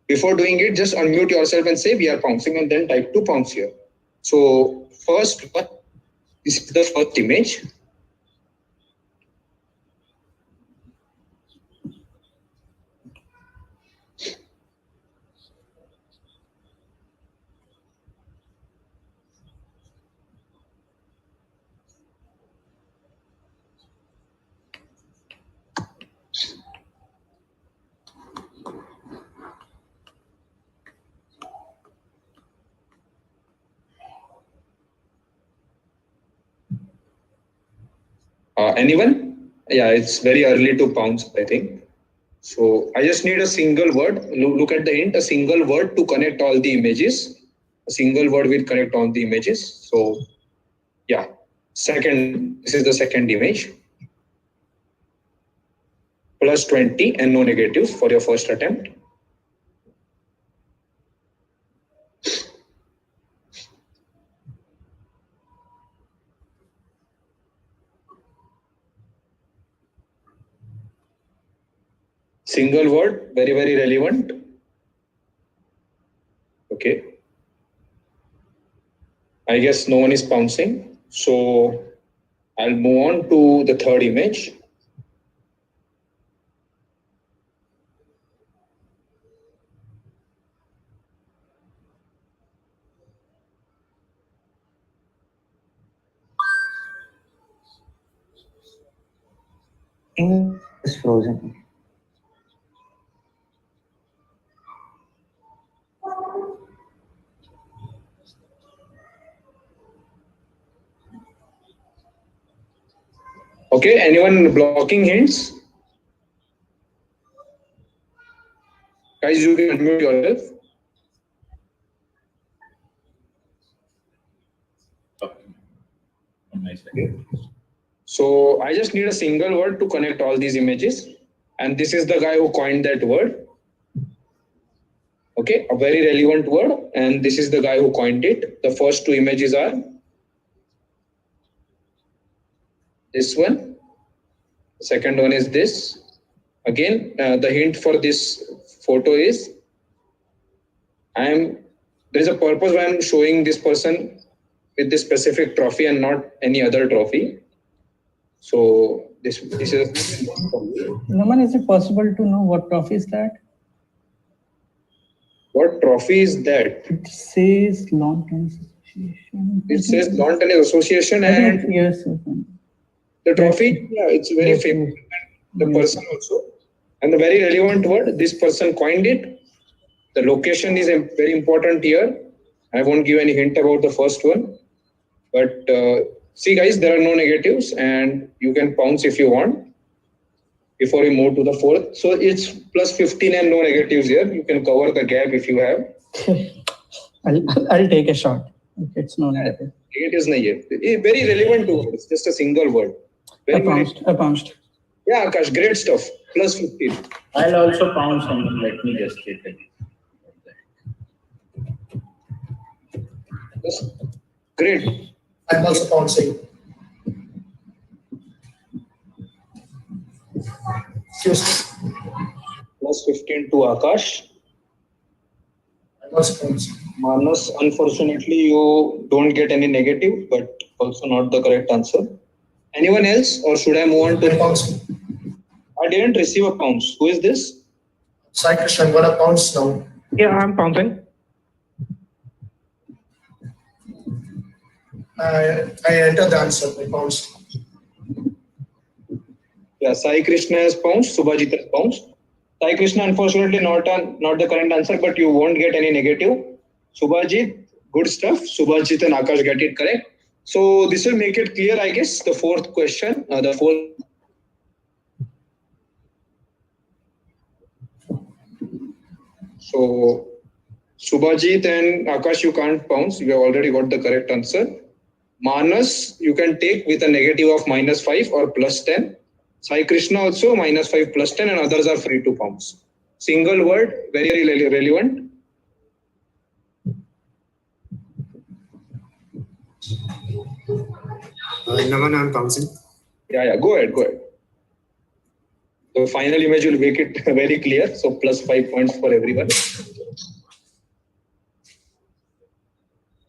before doing it, just unmute yourself and say we are pouncing, and then type to pounce here. So first one is the first image. Anyone? Yeah, it's very early to pounce, I think. So I just need a single word. Look at the hint, a single word to connect all the images. A single word will connect all the images. So yeah, this is the second image. Plus 20 and no negatives for your first attempt. Single word, very, very relevant. Okay. I guess no one is pouncing. So I'll move on to the third image. It's frozen. Okay, anyone blocking hints? Guys, you can unmute yourself. Okay. So I just need a single word to connect all these images. And this is the guy who coined that word. Okay, a very relevant word. And this is the guy who coined it. The first 2 images are this one. The second one is this. Again, the hint for this photo is there is a purpose why I'm showing this person with this specific trophy and not any other trophy. So this is. Naman, is it possible to know what trophy is that? What trophy is that? It says Lawn Tennis Association. It says Lawn Tennis Association, and yes. The trophy, yeah, it's very famous. The person also. And the very relevant word, this person coined it. The location is very important here. I won't give any hint about the first one. But see guys, there are no negatives and you can pounce if you want before we move to the fourth. So it's plus 15 and no negatives here. You can cover the gap if you have. I'll take a shot. It's no negative. Negatives nahi hai. Very relevant word. It's just a single word. I pounced. Yeah, Akash, great stuff. Plus 15. I'll also pounce on. Let me just take it. Yes. Great. I'm also pouncing. Plus 15 to Akash. I'm also pouncing. Manas, unfortunately, you don't get any negative, but also not the correct answer. Anyone else, or should I move on to pouncing? I didn't receive a pounce. Who is this? Sai Krishna, I'm gonna pounce now. Yeah, I'm pouncing. I enter the answer. I bounced. Yeah, Sai Krishna has bounced, Subhajit has bounced. Sai Krishna, unfortunately, not the correct answer, but you won't get any negative. Subhajit, good stuff. Subhajit and Akash get it correct. So this will make it clear, I guess, the fourth question. So Subhajit and Akash, you can't bounce. You have already got the correct answer. Manas, you can take with a negative of -5 or +10. Sai Krishna also -5 +10, and others are free to bounce. Single word, very relevant. Naman, I'm bouncing. Yeah, go ahead. The final image will make it very clear. So +5 points for everyone.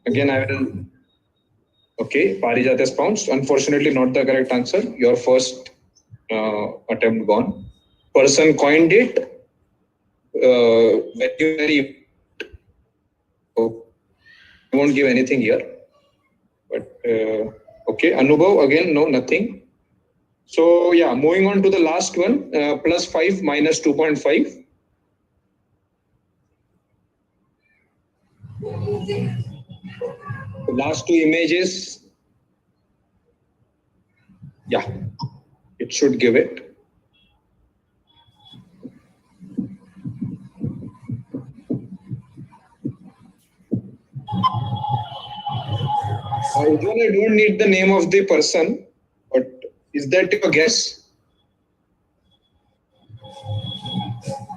Again, I will. Okay, Parijat has bounced. Unfortunately, not the correct answer. Your first attempt gone. Person coined it. Very. So, I won't give anything here. But okay, Anubhav, again, no, nothing. So yeah, moving on to the last one, +5 -2.5. The last two images, yeah, it should give it. I don't need the name of the person, but is that your guess?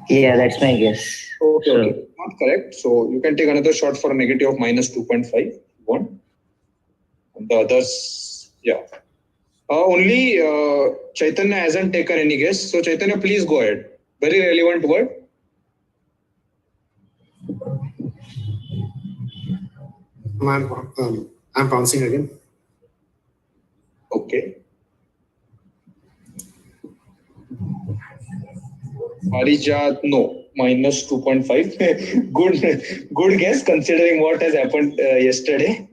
Yeah, that's my guess. Okay. Not correct. So you can take another shot for a negative of -2.5 if you want. And the others, yeah. Only Chaitanya hasn't taken any guess. So Chaitanya, please go ahead. Very relevant word. I'm bouncing again. Okay. Parijat, no, -2.5. Good guess considering what has happened yesterday.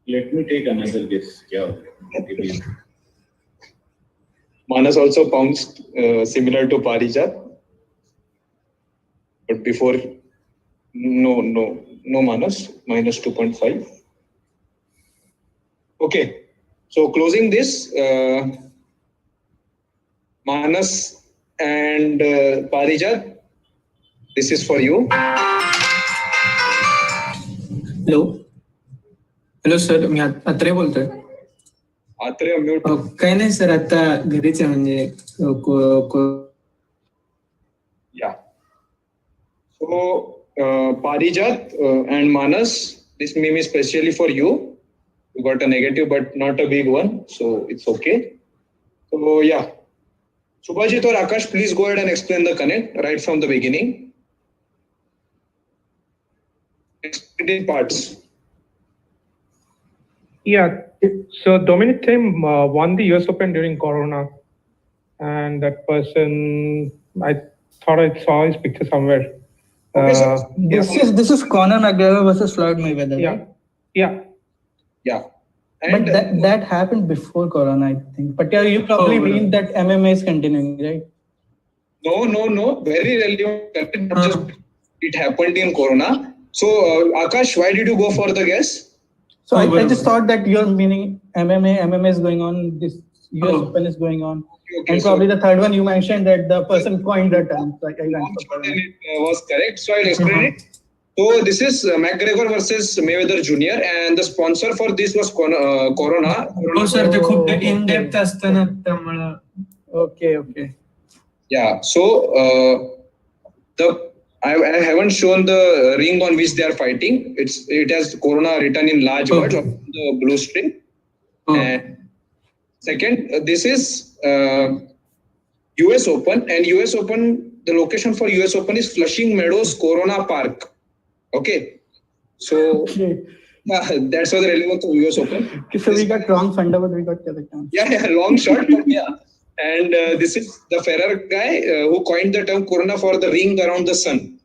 Let me take another guess. Yeah. Manas also bounced similar to Parijat. But before, no Manas, -2.5. Okay. So closing this, Manas and Parijat, this is for you. Hello sir, मी आत्रे बोलतोय. Atre mute. काही नाही sir, आता घरीच आहे म्हणजे. Yeah. So Parijat and Manas, this meme is specially for you. You got a negative, but not a big one, so it's okay. So yeah. Subhajit or Akash, please go ahead and explain the connect right from the beginning. Explain in parts. Yeah, so Dominic Thiem won the US Open during Corona, and that person, I thought I saw his picture somewhere. Okay, so this is Conor McGregor versus Floyd Mayweather. Yeah, right? Yeah. And but that happened before Corona, I think. But yeah, you probably mean that MMA is continuing, right? No. Very relevant. Just it happened in Corona. So Akash, why did you go for the guess? So I just thought that you're meaning MMA is going on, this US Open is going on. Okay, and probably the third one you mentioned that the person coined the term. It was correct. So I'll explain it. So this is McGregor versus Mayweather Jr. and the sponsor for this was Corona. हो sir, ते खूप in depth असतं ना त्यामुळे. Okay. Yeah. So I haven't shown the ring on which they are fighting. It has Corona written in large words on the blue string. And second, this is US Open, and US Open, the location for US Open is Flushing Meadows Corona Park. Okay. So that's why the relevance of US Open. So we got wrong funder, but we got correct answer. Yeah, long shot, but yeah. And this is the Ferrer guy who coined the term Corona for the ring around the sun.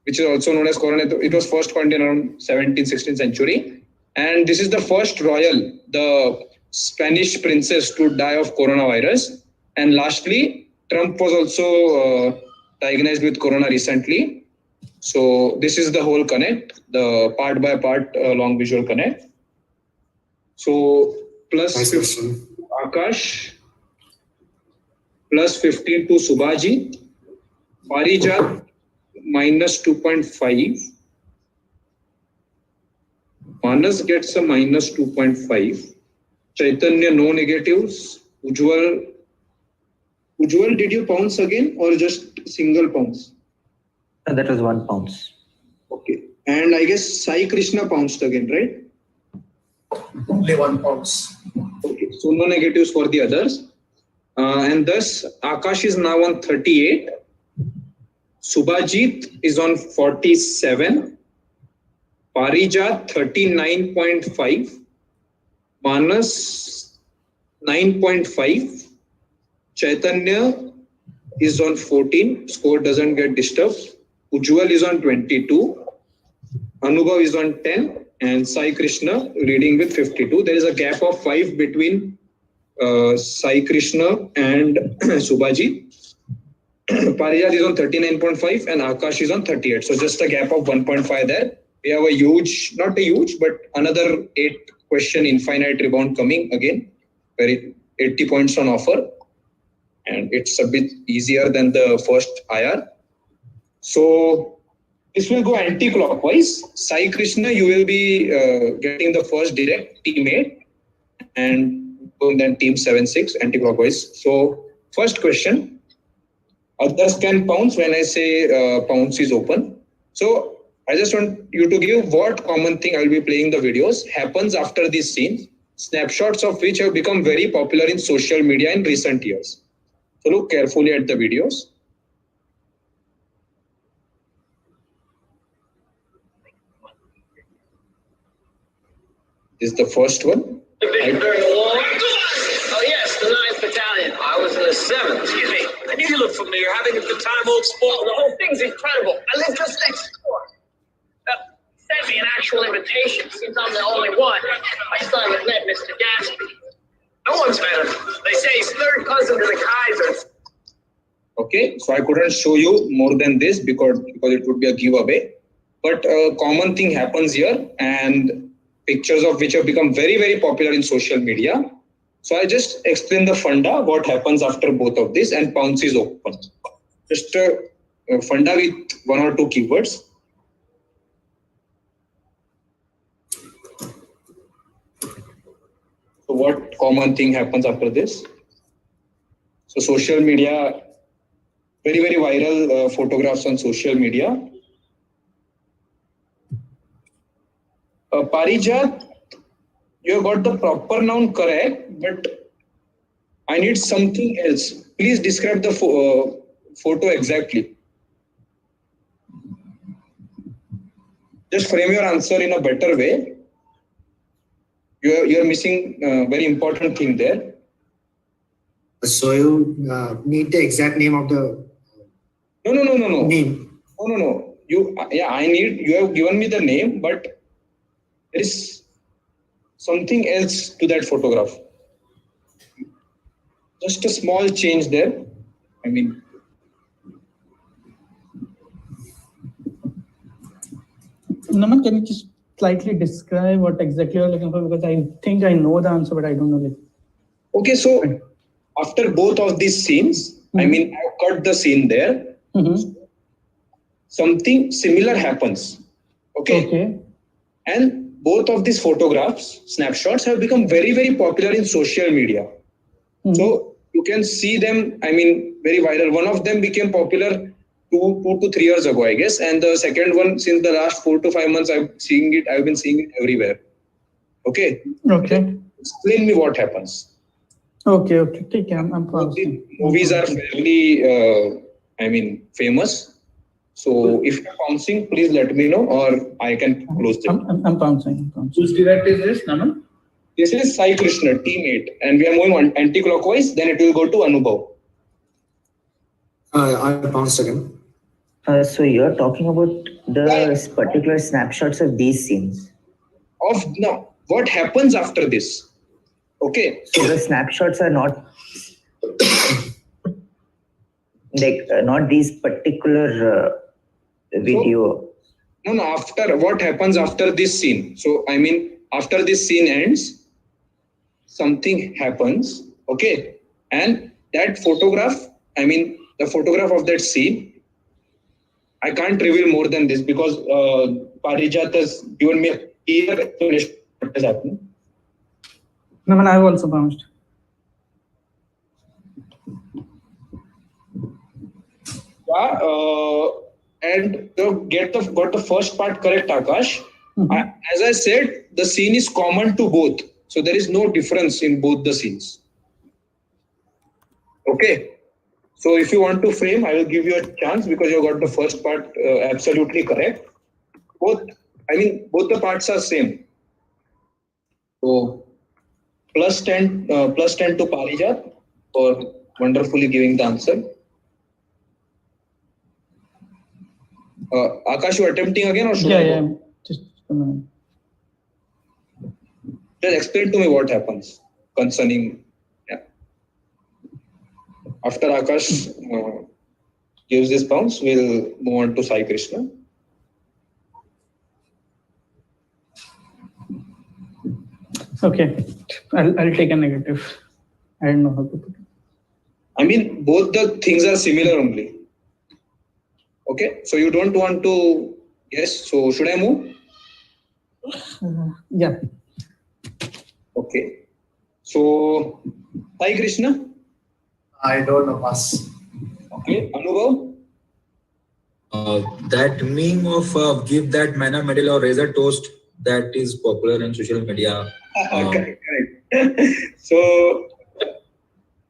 which is also known as corona. It was first coined in around 17th, 16th century. And this is the first royal, the Spanish princess to die of coronavirus. And lastly, Trump was also diagnosed with corona recently. So this is the whole connect, the part by part long visual connect. So plus 15 Akash, plus 15 to Subhaji, Parijat minus 2.5. Manas gets a minus 2.5. Chaitanya, no negatives. Ujjwal, did you pounce again or just single pounce? That was 1 pounce. Okay. And I guess Sai Krishna pounced again, right? Only 1 pounce. Okay. So no negatives for the others. And thus Akash is now on 38. Subhajit is on 47. Parijat 39.5. Manas 9.5. Chaitanya is on 14. Score doesn't get disturbed. Ujjwal is on 22. Anubhav is on 10. And Sai Krishna reading with 52. There is a gap of 5 between Sai Krishna and Subhajit. Parijat is on 39.5 and Akash is on 38. So just a gap of 1.5 there. We have a huge, not a huge, but another 8 question infinite rebound coming again. Very 80 points on offer. And it's a bit easier than the first IR. So this will go anti-clockwise. Sai Krishna, you will be getting the first direct team 8 and then team 7-6 anti-clockwise. So first question, others can pounce when I say pounce is open. So I just want you to give what common thing I will be playing the videos happens after these scenes, snapshots of which have become very popular in social media in recent years. So look carefully at the videos. This is the first one. Oh yes, the 9th Battalion. I was in the 7th. Excuse me. I knew you looked familiar. Having a good time, old sport. The whole thing's incredible. I live just next door. Sent me an actual invitation. Seems I'm the only one. I still haven't met Mr. Gatsby. No one's met him. They say he's third cousin to the Kaiser. Okay, so I couldn't show you more than this because it would be a giveaway. But a common thing happens here, and pictures of which have become very, very popular in social media. So I just explain the funda, what happens after both of this, and pounce is open. Just funda with 1 or 2 keywords. So what common thing happens after this? So social media, very, very viral photographs on social media. Parijat, you have got the proper noun correct, but I need something else. Please describe the photo exactly. Just frame your answer in a better way. You are missing a very important thing there. So you need the exact name of the No. name. No. You have given me the name, but there is something else to that photograph. Just a small change there. I mean, Naman, can you just slightly describe what exactly you're looking for? Because I think I know the answer, but I don't know. Okay, so after both of these scenes, I mean, I've got the scene there. Something similar happens. Okay. And both of these photographs, snapshots, have become very, very popular in social media. So you can see them, I mean, very viral. One of them became popular 2 to 3 years ago, I guess. And the second one, since the last 4 to 5 months, I've been seeing it everywhere. Okay. Explain me what happens. Okay. I'm following. Movies are fairly, famous. So if you're bouncing, please let me know, or I can close it. I'm bouncing. Whose direct is this, Naman? This is Sai Krishna, team 8, and we are moving on anti-clockwise. Then it will go to Anubhav. I'll bounce again. So you're talking about The particular snapshots of these scenes. Of no, what happens after this? Okay. So the snapshots are not like not these particular video. So, no. After what happens after this scene? So I mean, after this scene ends, something happens. Okay, and that photograph. I mean, the photograph of that scene. I can't reveal more than this because Parijat has given me a clear explanation of what is happening. No, man, I've also promised. Yeah, and got the first part correct, Akash. As I said, the scene is common to both, so there is no difference in both the scenes. Okay. So if you want to frame, I will give you a chance because you got the first part absolutely correct. Both the parts are same. So plus 10 to Parijat for wonderfully giving the answer. Akash, you attempting again or should I? Yeah. Just a minute. Just explain to me what happens concerning. After Akash gives this bounce, we'll move on to Sai Krishna. Okay, I'll take a negative. I don't know how to put it. I mean, both the things are similar only. Okay, so you don't want to. Yes, so should I move? Yeah. Okay. So, Sai Krishna? I don't know, pass. Okay, Anubhav? That meme of give that man a medal or raise a toast, that is popular in social media. Correct. So,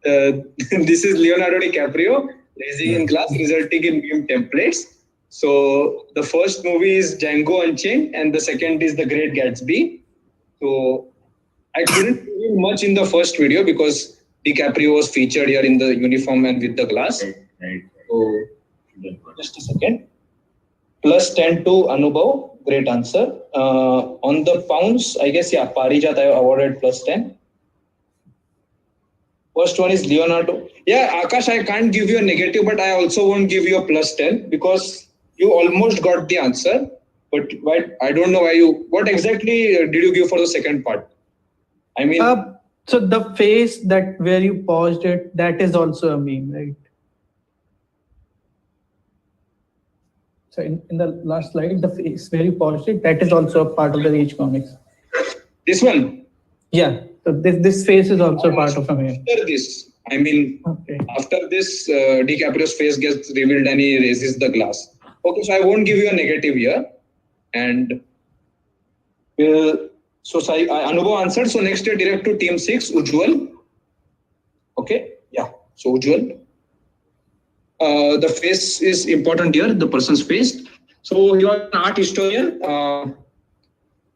this is Leonardo Dicaprio raising in glass, resulting in meme templates. So, the first movie is Django Unchained, and the second is The Great Gatsby. So, I couldn't do much in the first video because DiCaprio was featured here in the uniform and with the glass. Right. So, just a second. Plus 10 to Anubhav. Great answer. On the pounds, I guess, yeah, Parijat I awarded plus 10. First one is Leonardo. Yeah, Akash, I can't give you a negative, but I also won't give you a plus 10 because you almost got the answer. But I don't know why you. What exactly did you give for the second part? I mean. So the face that where you paused it, that is also a meme, right? So in the last slide, the face where you paused it, that is also a part of the Rage comics. This one? Yeah. So this face is also part of a meme. After this, I mean, after this, DiCaprio's face gets revealed and he raises the glass. Okay, so I won't give you a negative here. And so Anubhav answered. So next year, direct to team 6, Ujjwal. Okay, yeah. So Ujjwal. The face is important here, the person's face. So you are an art historian,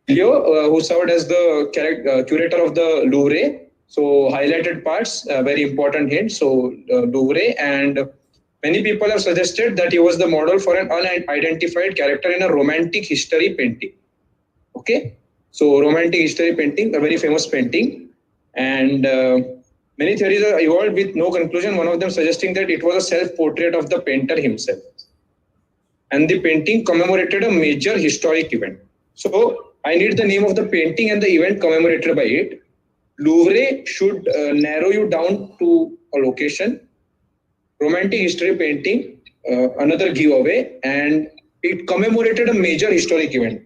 Leo, who served as the curator of the Louvre. So highlighted parts, very important hint. So Louvre, and many people have suggested that he was the model for an unidentified character in a romantic history painting. Okay, so romantic history painting, a very famous painting, and many theories are evolved with no conclusion. One of them suggesting that it was a self-portrait of the painter himself, and the painting commemorated a major historic event. So I need the name of the painting and the event commemorated by it. Louvre should narrow you down to a location. Romantic history painting, another giveaway, and it commemorated a major historic event.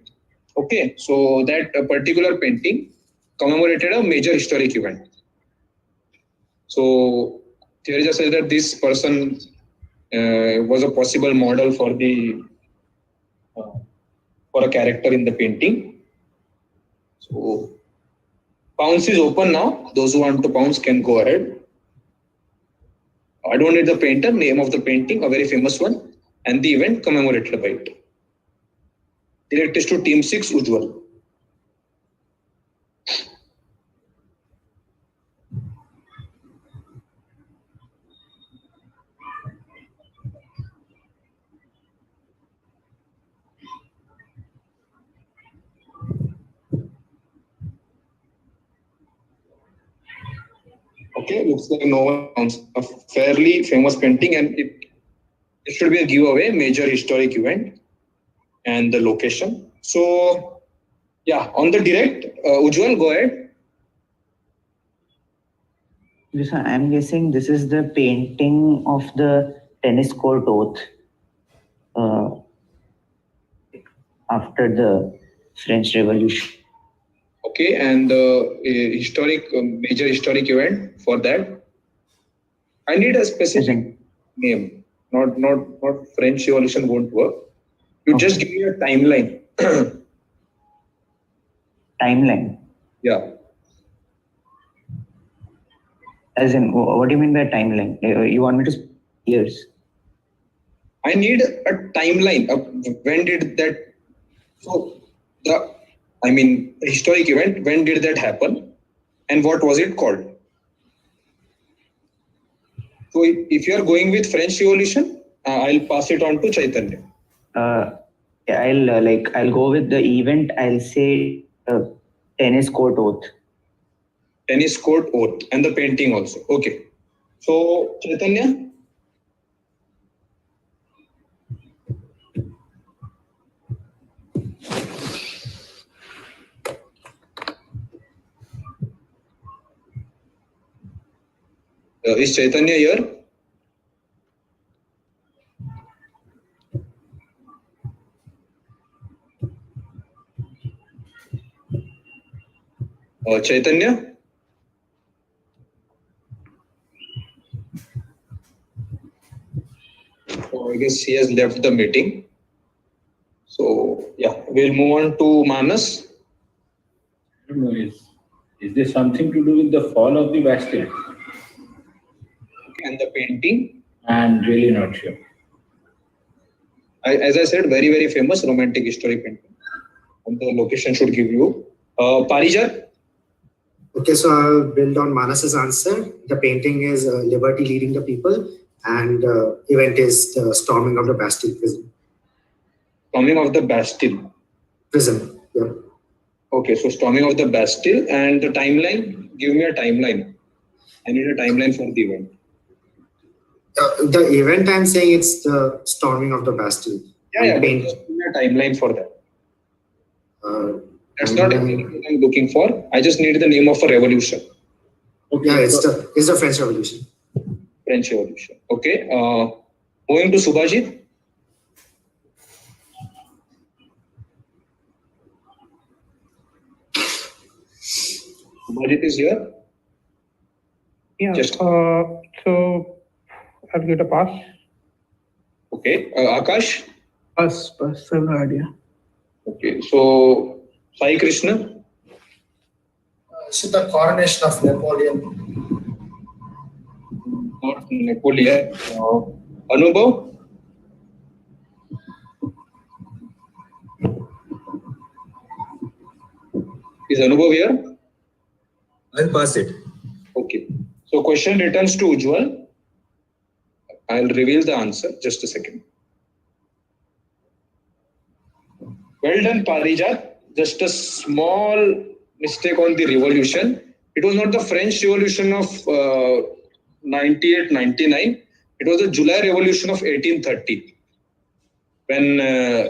Okay, so that particular painting commemorated a major historic event. So theories say that this person was a possible model for a character in the painting. So pounce is open now. Those who want to pounce can go ahead. I don't need the painter, name of the painting, a very famous one, and the event commemorated by it. Direct is to team 6, Ujjwal. Okay, looks like no one counts. A fairly famous painting, and it should be a giveaway, major historic event, and the location. So, yeah, on the direct, Ujjwal, go ahead. Yes, I'm guessing this is the painting of the tennis court oath after the French Revolution. Okay, and the major historic event for that. I need a specific name. Not French Revolution won't work. You just give me a timeline. Timeline. Yeah. As in, what do you mean by timeline? You want me to years? I need a timeline of when did that. So historic event. When did that happen, and what was it called? So if you are going with French Revolution, I'll pass it on to Chaitanya. I'll go with the event. I'll say tennis court oath. Tennis court oath, and the painting also. Okay. So Chaitanya. Is Chaitanya here? Chaitanya? So I guess he has left the meeting. So yeah, we'll move on to Manas. I don't know, is there something to do with the fall of the Bastille? And the painting? I'm really not sure. As I said, very, very famous romantic historic painting. And the location should give you. Parijat? Okay, so I'll build on Manas's answer. The painting is Liberty Leading the People, and event is the storming of the Bastille prison. Storming of the Bastille? Prison, yeah. Okay, so storming of the Bastille, and the timeline? Give me a timeline. I need a timeline for the event. The event I'm saying it's the storming of the Bastille. Yeah, just give me a timeline for that. That's not anything I'm looking for. I just need the name of a revolution. Okay, yeah, it's the French Revolution. French Revolution. Okay. Moving to Subhajit. Subhajit is here. Yeah. So I'll get a pass. Okay. Akash? Pass. I have no idea. Okay. So Sai Krishna? Is it the coronation of Napoleon? Not Napoleon. Anubhav? Is Anubhav here? I'll pass it. Okay. So question returns to Ujjwal. I'll reveal the answer. Just a second. Well done, Parijat. Just a small mistake on the revolution. It was not the French Revolution of 98-99. It was the July Revolution of 1830. When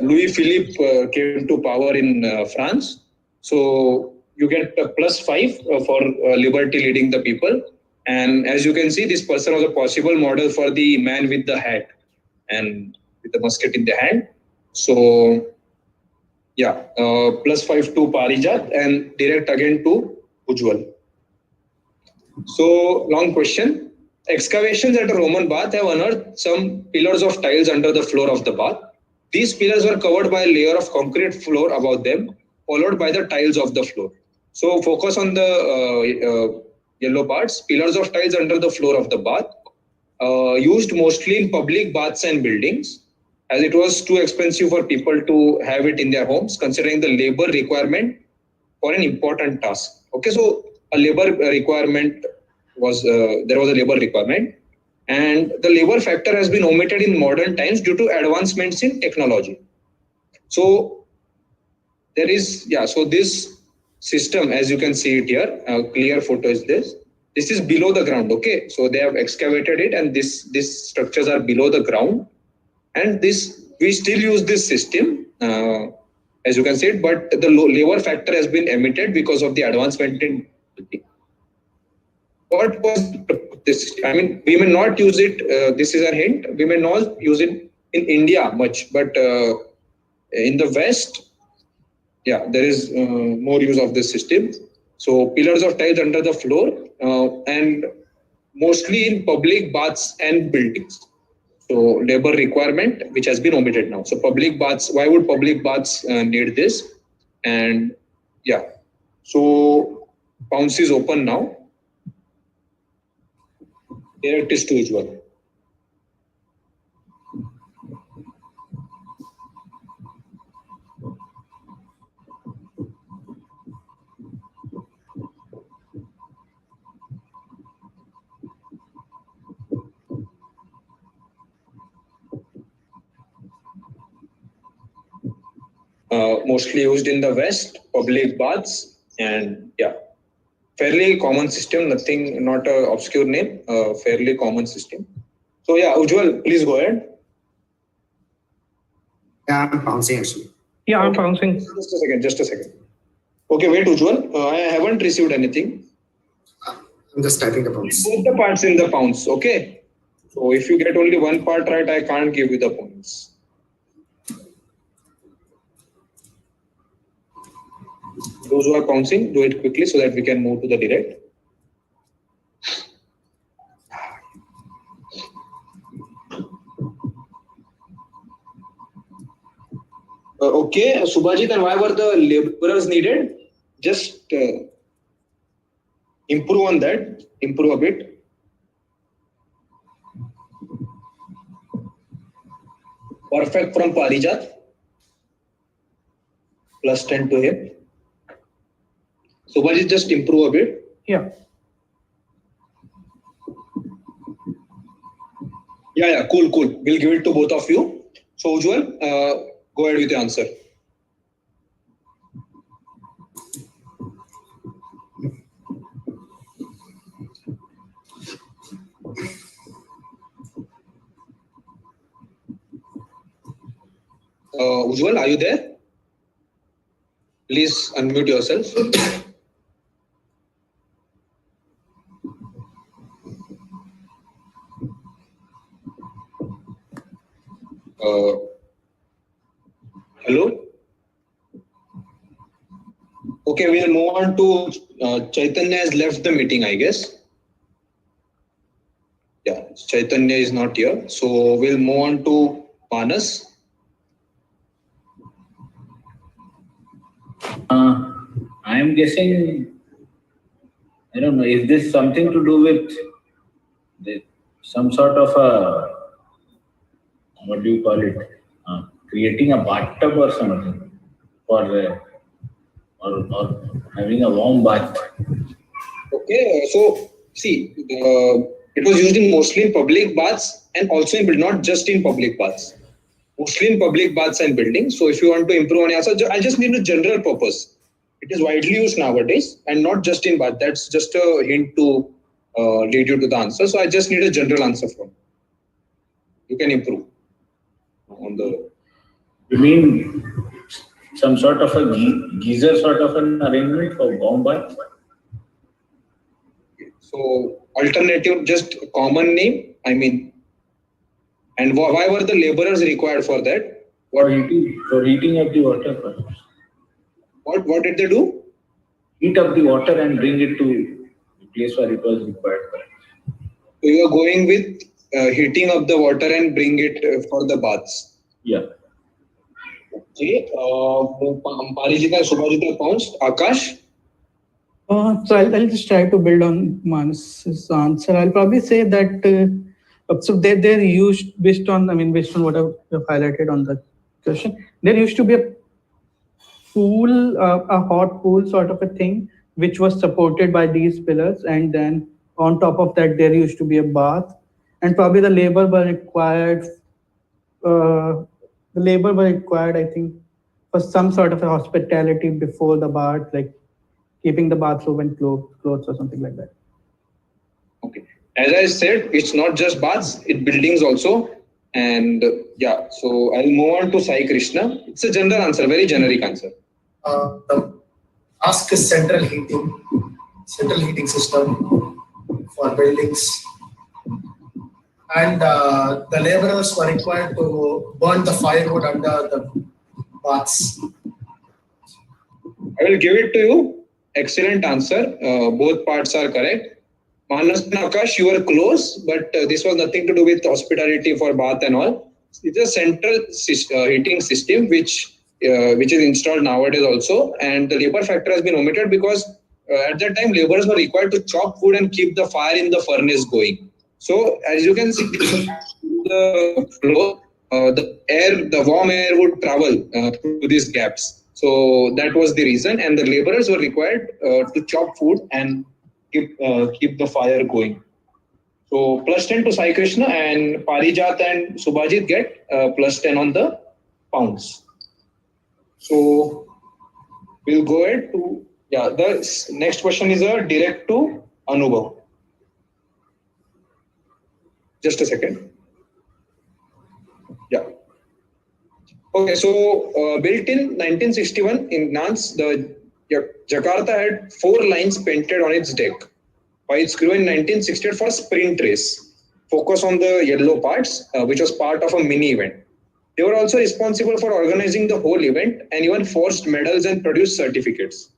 Louis Philippe came to power in France. So you get a +5 for liberty leading the people. And as you can see, this person was a possible model for the man with the hat and with the musket in the hand. So yeah, +5 to Parijat and direct again to Ujjwal. So long question. Excavations at a Roman bath have unearthed some pillars of tiles under the floor of the bath. These pillars were covered by a layer of concrete floor above them, followed by the tiles of the floor. So focus on the yellow parts. Pillars of tiles under the floor of the bath, used mostly in public baths and buildings, as it was too expensive for people to have it in their homes, considering the labor requirement for an important task. Okay, so a labor requirement was, there was a labor requirement, and the labor factor has been omitted in modern times due to advancements in technology. So there is, so this system, as you can see it here, a clear photo is this. This is below the ground, okay? So they have excavated it, and these structures are below the ground. And we still use this system, as you can see it, but the labor factor has been omitted because of the advancement in. What was this? I mean, we may not use it. This is a hint. We may not use it in India much, but in the West, yeah, there is more use of this system. So pillars of tiles under the floor, and mostly in public baths and buildings. So labor requirement, which has been omitted now. So public baths, why would public baths need this? And yeah, so Pounce is open now. Direct is to Ujjwal. Mostly used in the West, public baths, and yeah, fairly common system, nothing, not a obscure name, fairly common system. So yeah, Ujjwal, please go ahead. Yeah, I'm bouncing actually. Yeah, I'm bouncing. Just a second. Okay, wait, Ujjwal, I haven't received anything. I'm just typing the pounds. Both the parts in the pounds, okay? So if you get only one part right, I can't give you the points. Those who are pouncing, do it quickly so that we can move to the direct. Okay, Subhajit, and why were the laborers needed? Just improve on that, improve a bit. Perfect from Parijat. +10 to him. Subhajit, just improve a bit. Yeah. Yeah, cool. We'll give it to both of you. So, Ujjwal, go ahead with the answer. Ujjwal, are you there? Please unmute yourself. Hello? Okay, we'll move on to Chaitanya has left the meeting, I guess. Yeah, Chaitanya is not here. So we'll move on to Manas. I am guessing, I don't know, is this something to do with some sort of a, what do you call it, creating a bathtub or something, or having a warm bath? Okay, so see, it was used mostly in public baths and also in, not just in public baths, mostly in public baths and buildings. So if you want to improve on your answer, I just need a general purpose. It is widely used nowadays and not just in bath. That's just a hint to lead you to the answer. So I just need a general answer from you. Can improve on the. You mean some sort of a geyser sort of an arrangement for warm bath? So alternative, just common name, I mean. And why were the laborers required for that? For heating up the water, perhaps. What did they do? Heat up the water and bring it to the place where it was required. So you are going with heating up the water and bring it for the baths. Yeah. Okay. Parijita, Subhajita pounced. Akash? So I'll just try to build on Manas's answer. I'll probably say that so they're used based on what I've highlighted on the question. There used to be a pool, a hot pool sort of a thing, which was supported by these pillars, and then on top of that there used to be a bath, and probably the labor were required. I think, for some sort of a hospitality before the bath, like keeping the bathroom and clothes or something like that. As I said, it's not just baths, it's buildings also. And yeah, so I'll move on to Sai Krishna. It's a general answer, very generic answer. The ask is central heating system for buildings. And the laborers were required to burn the firewood under the baths. I will give it to you. Excellent answer. Both parts are correct. Manas and Akash, you were close, but this was nothing to do with hospitality for bath and all. It's a central heating system which is installed nowadays also, and the labor factor has been omitted because at that time laborers were required to chop wood and keep the fire in the furnace going. So as you can see, the flow, the warm air would travel through these gaps. So that was the reason, and the laborers were required to chop wood and keep the fire going. So plus 10 to Sai Krishna, and Parijat and Subhajit get plus 10 on the pounds. So we'll go ahead to, the next question is a direct to Anubhav. Just a second. Yeah. Okay, so built in 1961 in Nantes, Jakarta had 4 lines painted on its deck. By its crew in 1968 for a sprint race, focus on the yellow parts, which was part of a mini event. They were also responsible for organizing the whole event and even forged medals and produced certificates.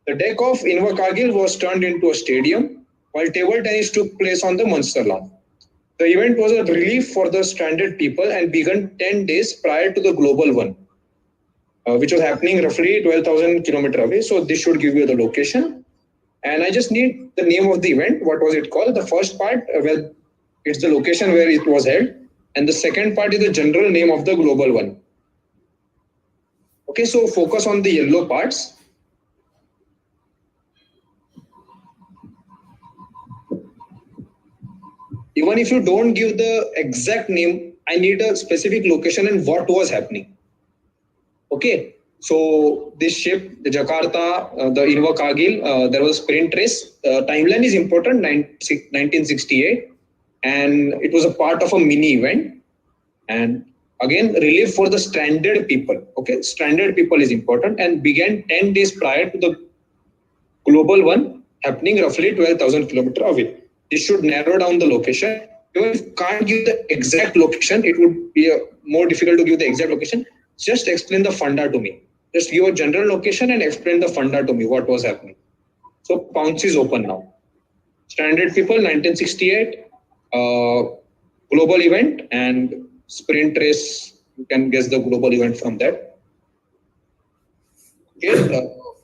The deck of Invercargill was turned into a stadium, while table tennis took place on the Munster lawn. The event was a relief for the stranded people and began 10 days prior to the global one, which was happening roughly 12,000 kilometers away. So this should give you the location. And I just need the name of the event. What was it called? The first part, well, it's the location where it was held. And the second part is the general name of the global one. Okay, so focus on the yellow parts. Even if you don't give the exact name, I need a specific location and what was happening. Okay, so this ship, the Jakarta, the Invercargill, there was a sprint race. Timeline is important, 1968. And it was a part of a mini event. And again, relief for the stranded people. Okay, stranded people is important and began 10 days prior to the global one happening roughly 12,000 kilometers away. This should narrow down the location. If you can't give the exact location, it would be more difficult to give the exact location. Just explain the funda to me. Just give a general location and explain the funda to me, what was happening. So Pounce is open now. Stranded people, 1968, global event and sprint race. You can guess the global event from that. Okay,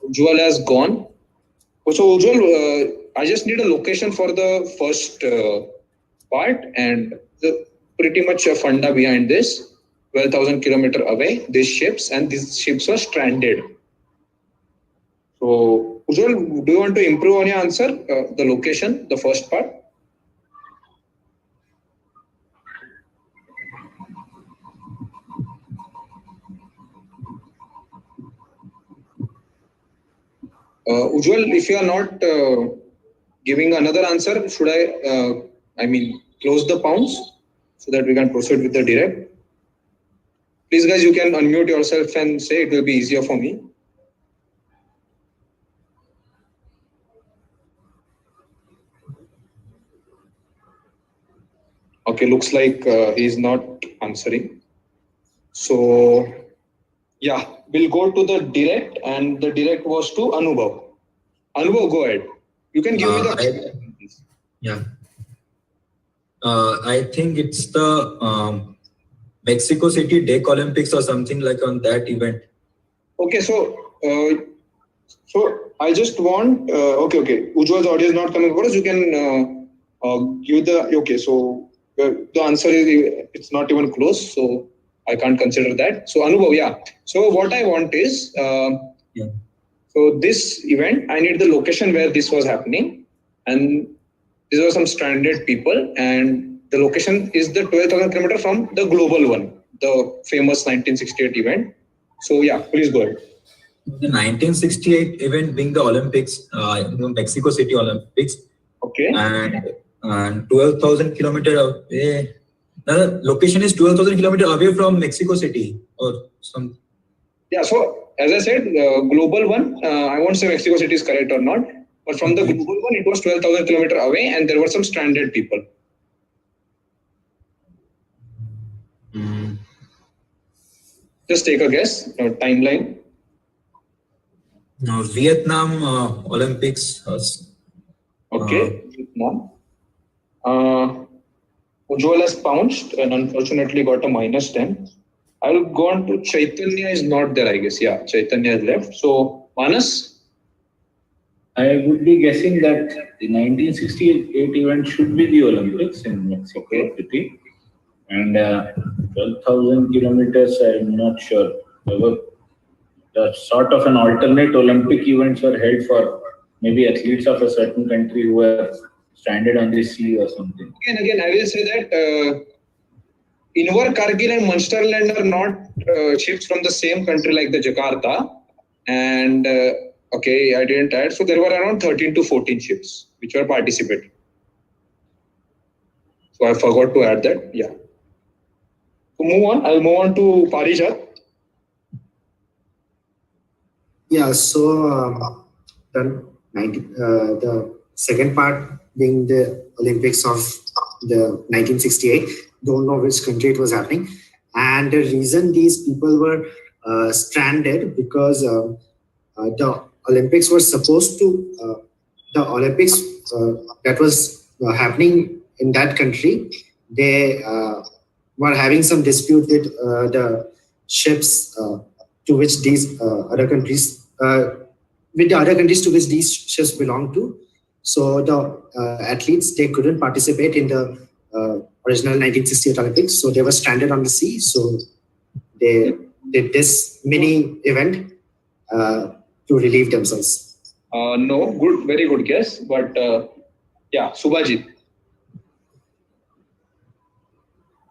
Ujjwal has gone. So Ujjwal, I just need a location for the first part and pretty much a funda behind this. 12,000 kilometers away, these ships, and these ships were stranded. So, Ujjwal, do you want to improve on your answer? The location, the first part? Ujjwal, if you are not giving another answer, should I close the Pounce so that we can proceed with the direct? Please guys, you can unmute yourself and say, it will be easier for me. Okay, looks like he is not answering. So, yeah, we'll go to the direct, and the direct was to Anubhav. Anubhav, go ahead. You can give me the... I think it's the Mexico City Deck Olympics or something like on that event. Okay, so I just want okay. Ujjwal's audio is not coming for us. You can give the okay. So the answer is it's not even close. So I can't consider that. So Anubhav, yeah. So what I want is so this event, I need the location where this was happening, and these were some stranded people, and the location is the 12,000 kilometers from the global one, the famous 1968 event. So yeah, please go ahead. The 1968 event being the Olympics, the Mexico City Olympics. Okay. And And 12,000 kilometer away. The location is 12,000 kilometer away from Mexico City or some. Yeah, so as I said, global one, I won't say Mexico City is correct or not, but from the global one, it was 12,000 kilometer away and there were some stranded people. Just take a guess, timeline. No, Vietnam Olympics. Okay, Vietnam. Ujjwal has pounced and unfortunately got a -10. I'll go on to Chaitanya is not there, I guess. Yeah, Chaitanya has left. So, Manas? I would be guessing that the 1968 event should be the Olympics in Mexico City. And 12,000 kilometers, I'm not sure. The sort of an alternate Olympic events were held for maybe athletes of a certain country who were stranded on the sea or something. Again, I will say that Inver, Kargil and Munsterland are not ships from the same country like the Jakarta. And okay, I didn't add. So there were around 13 to 14 ships which were participating. So I forgot to add that. Yeah. So move on. I'll move on to Parijat. Yeah, so the second part being the Olympics of the 1968, don't know which country it was happening. And the reason these people were stranded because the Olympics were supposed to, the Olympics that was happening in that country, they were having some dispute with the ships to which these other countries, with the other countries to which these ships belong to. So the athletes, they couldn't participate in the original 1968 Olympics. So they were stranded on the sea. So they did this mini event to relieve themselves. No, good, very good guess. But yeah, Subhajit.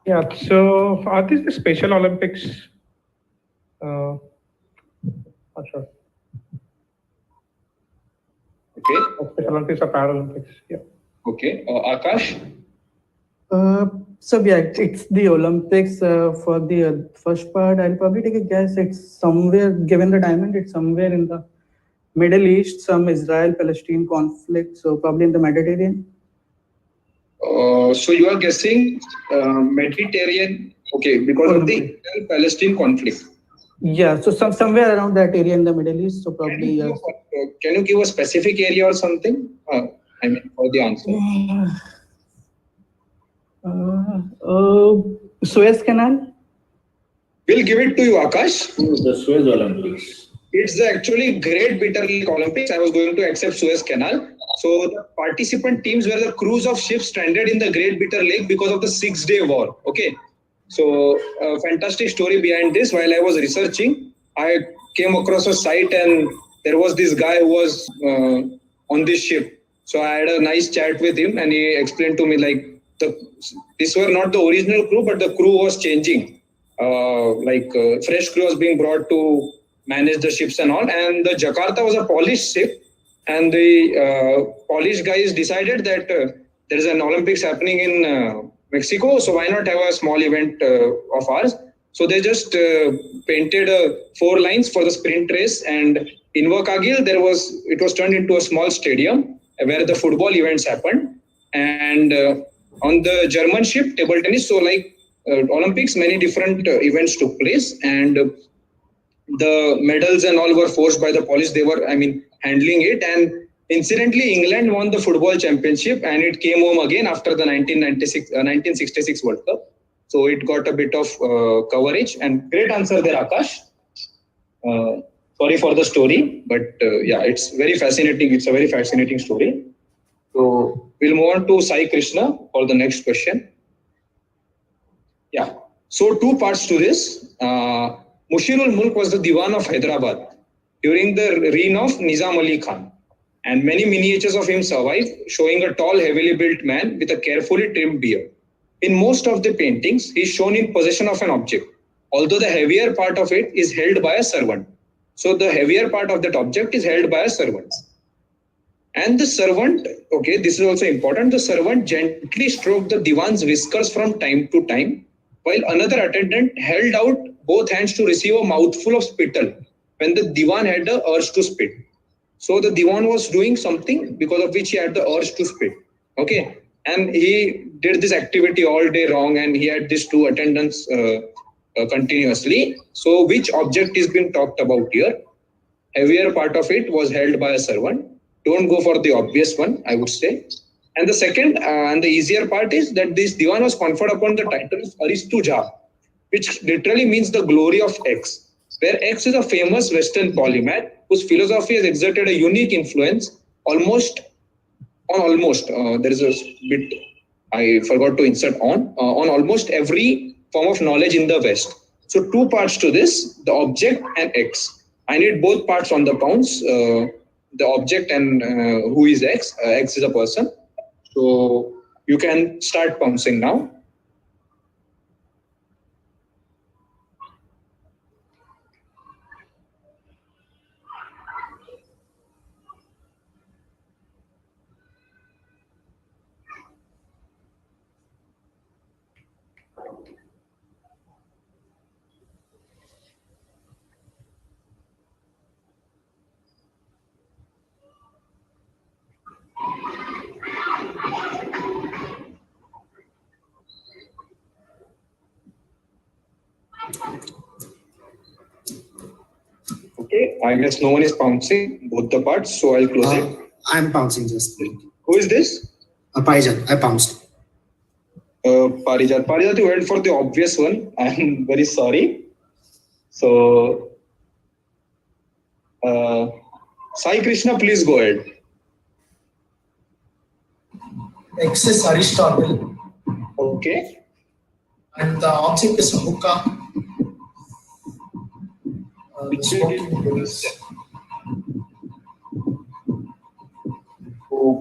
Yeah, so are these the Special Olympics? Not sure. Okay. Special Olympics or Paralympics? Yeah. Okay. Akash? So yeah, it's the Olympics for the first part. I'll probably take a guess. It's somewhere, given the diamond, it's somewhere in the Middle East, some Israel-Palestine conflict. So probably in the Mediterranean. So you are guessing Mediterranean, okay, because of the Israel-Palestine conflict. Yeah, so somewhere around that area in the Middle East. So probably. Can you give a specific area or something? I mean, for the answer. Suez Canal? We'll give it to you, Akash. The Suez Olympics. It's actually Great Bitter Lake Olympics. I was going to accept Suez Canal. So the participant teams were the crews of ships stranded in the Great Bitter Lake because of the 6-day war. Okay. So a fantastic story behind this. While I was researching, I came across a site and there was this guy who was on this ship. So I had a nice chat with him and he explained to me like these were not the original crew, but the crew was changing. Fresh crew was being brought to manage the ships and all. And the Jakarta was a Polish ship. And the Polish guys decided that there is an Olympics happening in Mexico. So why not have a small event of ours? So they just painted 4 lines for the sprint race. And in Wakagil, it was turned into a small stadium where the football events happened. And on the German ship, table tennis. So like Olympics, many different events took place. And the medals and all were forced by the Polish. They were, handling it. And incidentally, England won the football championship and it came home again after the 1966 World Cup. So it got a bit of coverage. And great answer there, Akash. Sorry for the story, but yeah, it's very fascinating. It's a very fascinating story. So we'll move on to Sai Krishna for the next question. Yeah. So 2 parts to this. Mushirul Mulk was the Diwan of Hyderabad during the reign of Nizam Ali Khan. And many miniatures of him survive, showing a tall, heavily built man with a carefully trimmed beard. In most of the paintings, he is shown in possession of an object, although the heavier part of it is held by a servant. So the heavier part of that object is held by a servant. And the servant, okay, this is also important. The servant gently stroked the divan's whiskers from time to time, while another attendant held out both hands to receive a mouthful of spittle when the divan had the urge to spit. So the divan was doing something because of which he had the urge to spit. Okay, and he did this activity all day long, and he had these two attendants continuously. So which object is being talked about here? Heavier part of it was held by a servant. Don't go for the obvious one, I would say. And the second and the easier part is that this divan was conferred upon the title of Aristuja, which literally means the glory of X, where X is a famous Western polymath whose philosophy has exerted a unique influence there is a bit I forgot to insert on almost every form of knowledge in the West. So two parts to this, the object and X. I need both parts on the pounds, the object and who is X. X is a person. So you can start pouncing now. Okay, I guess no one is pouncing both the parts, so I'll close it. I'm pouncing just. Who is this? Parijat, I pounced. Parijat, you went for the obvious one. I'm very sorry. So, Sai Krishna, please go ahead. X is Aristotle. Okay. And the object is a hookah. So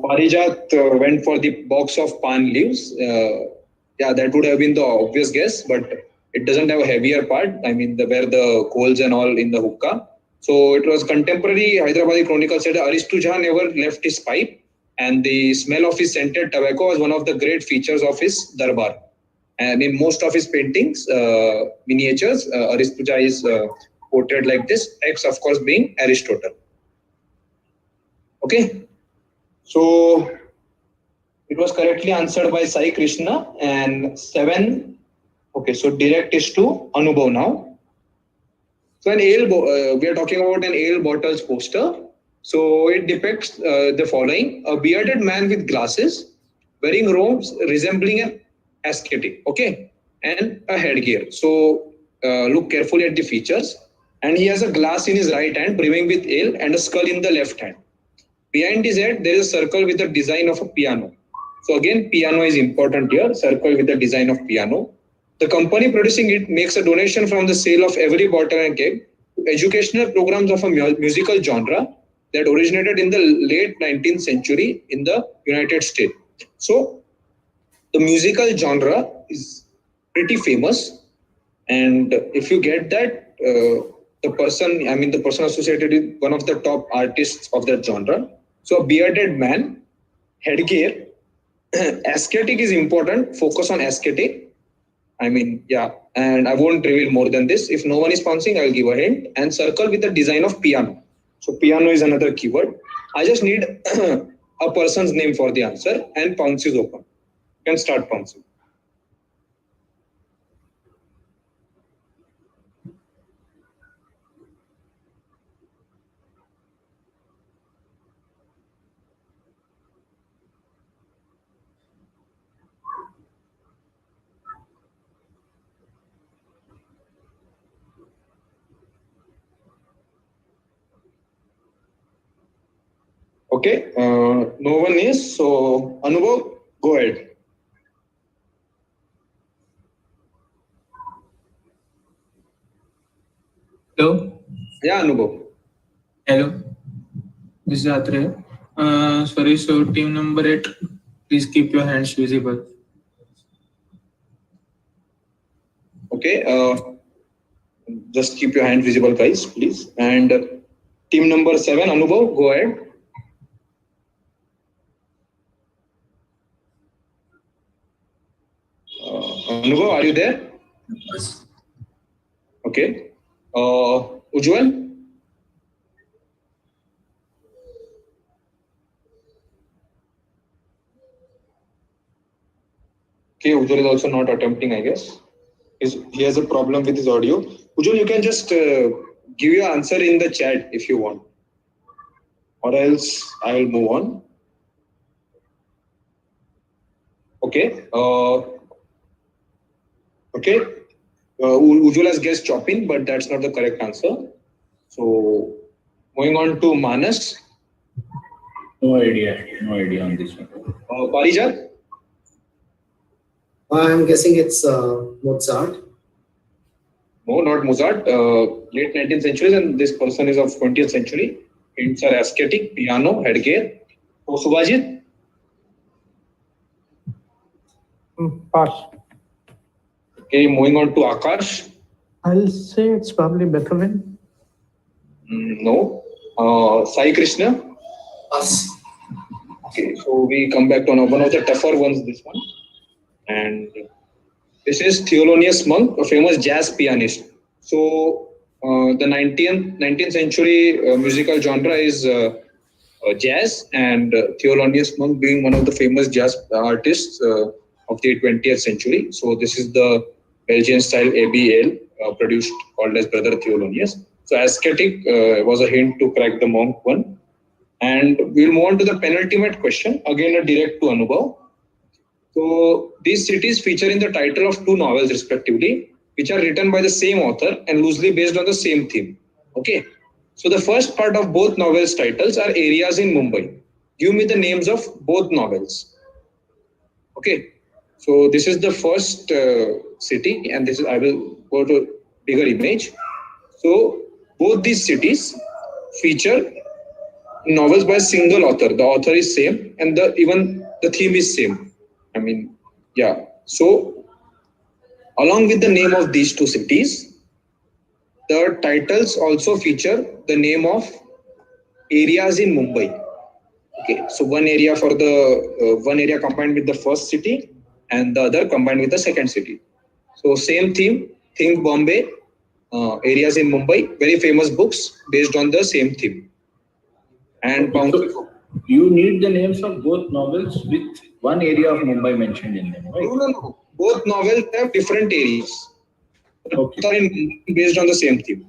Parijat went for the box of palm leaves. Yeah, that would have been the obvious guess, but it doesn't have a heavier part. I mean, where the coals and all in the hookah. So it was contemporary Hyderabadi Chronicle said Aristuja never left his pipe, and the smell of his scented tobacco was one of the great features of his darbar. And in most of his paintings, miniatures, Aristuja is portrayed like this, X of course being Aristotle. Okay, so it was correctly answered by Sai Krishna, and 7. Okay, so direct is to Anubhav now. So an ale, we are talking about an ale bottles poster. So it depicts the following: a bearded man with glasses, wearing robes resembling an ascetic, okay, and a headgear. So look carefully at the features. And he has a glass in his right hand brimming with ale and a skull in the left hand. Behind his head, there is a circle with the design of a piano. So again, piano is important here, circle with the design of piano. The company producing it makes a donation from the sale of every bottle and keg to educational programs of a musical genre that originated in the late 19th century in the United States. So the musical genre is pretty famous. And if you get that, the person associated with one of the top artists of that genre. So a bearded man, headgear, ascetic is important, focus on ascetic. I mean, yeah, and I won't reveal more than this. If no one is pouncing, I'll give a hint. And circle with the design of piano. So piano is another keyword. I just need a person's name for the answer, and pounce is open. You can start pouncing. Okay, no one is. So Anubhav, go ahead. Hello. Yeah, Anubhav. Hello. This is Atre. Sorry, so team number 8, please keep your hands visible. Okay, just keep your hand visible, guys, please. And team number 7, Anubhav, go ahead. you there? Yes. Okay. Ujjwal? Okay, Ujjwal is also not attempting, I guess. He has a problem with his audio. Ujjwal, you can just give your answer in the chat if you want. Or else I'll move on. Okay. Okay. Ujjwal has guessed chopping, but that's not the correct answer. So, moving on to Manas. No idea on this one. Parijat? I'm guessing it's Mozart. No, not Mozart. Late 19th century, and this person is of 20th century. Hints are ascetic, piano, headgear. Subhajit? Pass. Okay, moving on to Akash. I'll say it's probably Beethoven. No. Sai Krishna? Pass. Okay, so we come back to one of the tougher ones, this one. And this is Thelonious Monk, a famous jazz pianist. So the 19th century musical genre is jazz, and Thelonious Monk being one of the famous jazz artists of the 20th century. So this is the Belgian style ABL produced, called as Brother Thelonious. So ascetic was a hint to crack the monk one. And we'll move on to the penultimate question, again a direct to Anubhav. So these cities feature in the title of two novels respectively, which are written by the same author and loosely based on the same theme. Okay. So the first part of both novels' titles are areas in Mumbai. Give me the names of both novels. Okay. So this is the first city, and this is, I will go to bigger image. So both these cities feature novels by a single author. The author is same, and even the theme is same. I mean, yeah. So along with the name of these two cities, the titles also feature the name of areas in Mumbai. Okay, so one area for the one area combined with the first city, and the other combined with the second city. So same theme, think Bombay, areas in Mumbai, very famous books based on the same theme. And So you need the names of both novels with one area of Mumbai mentioned in them, right? No. Both novels have different areas. Okay. Based on the same theme.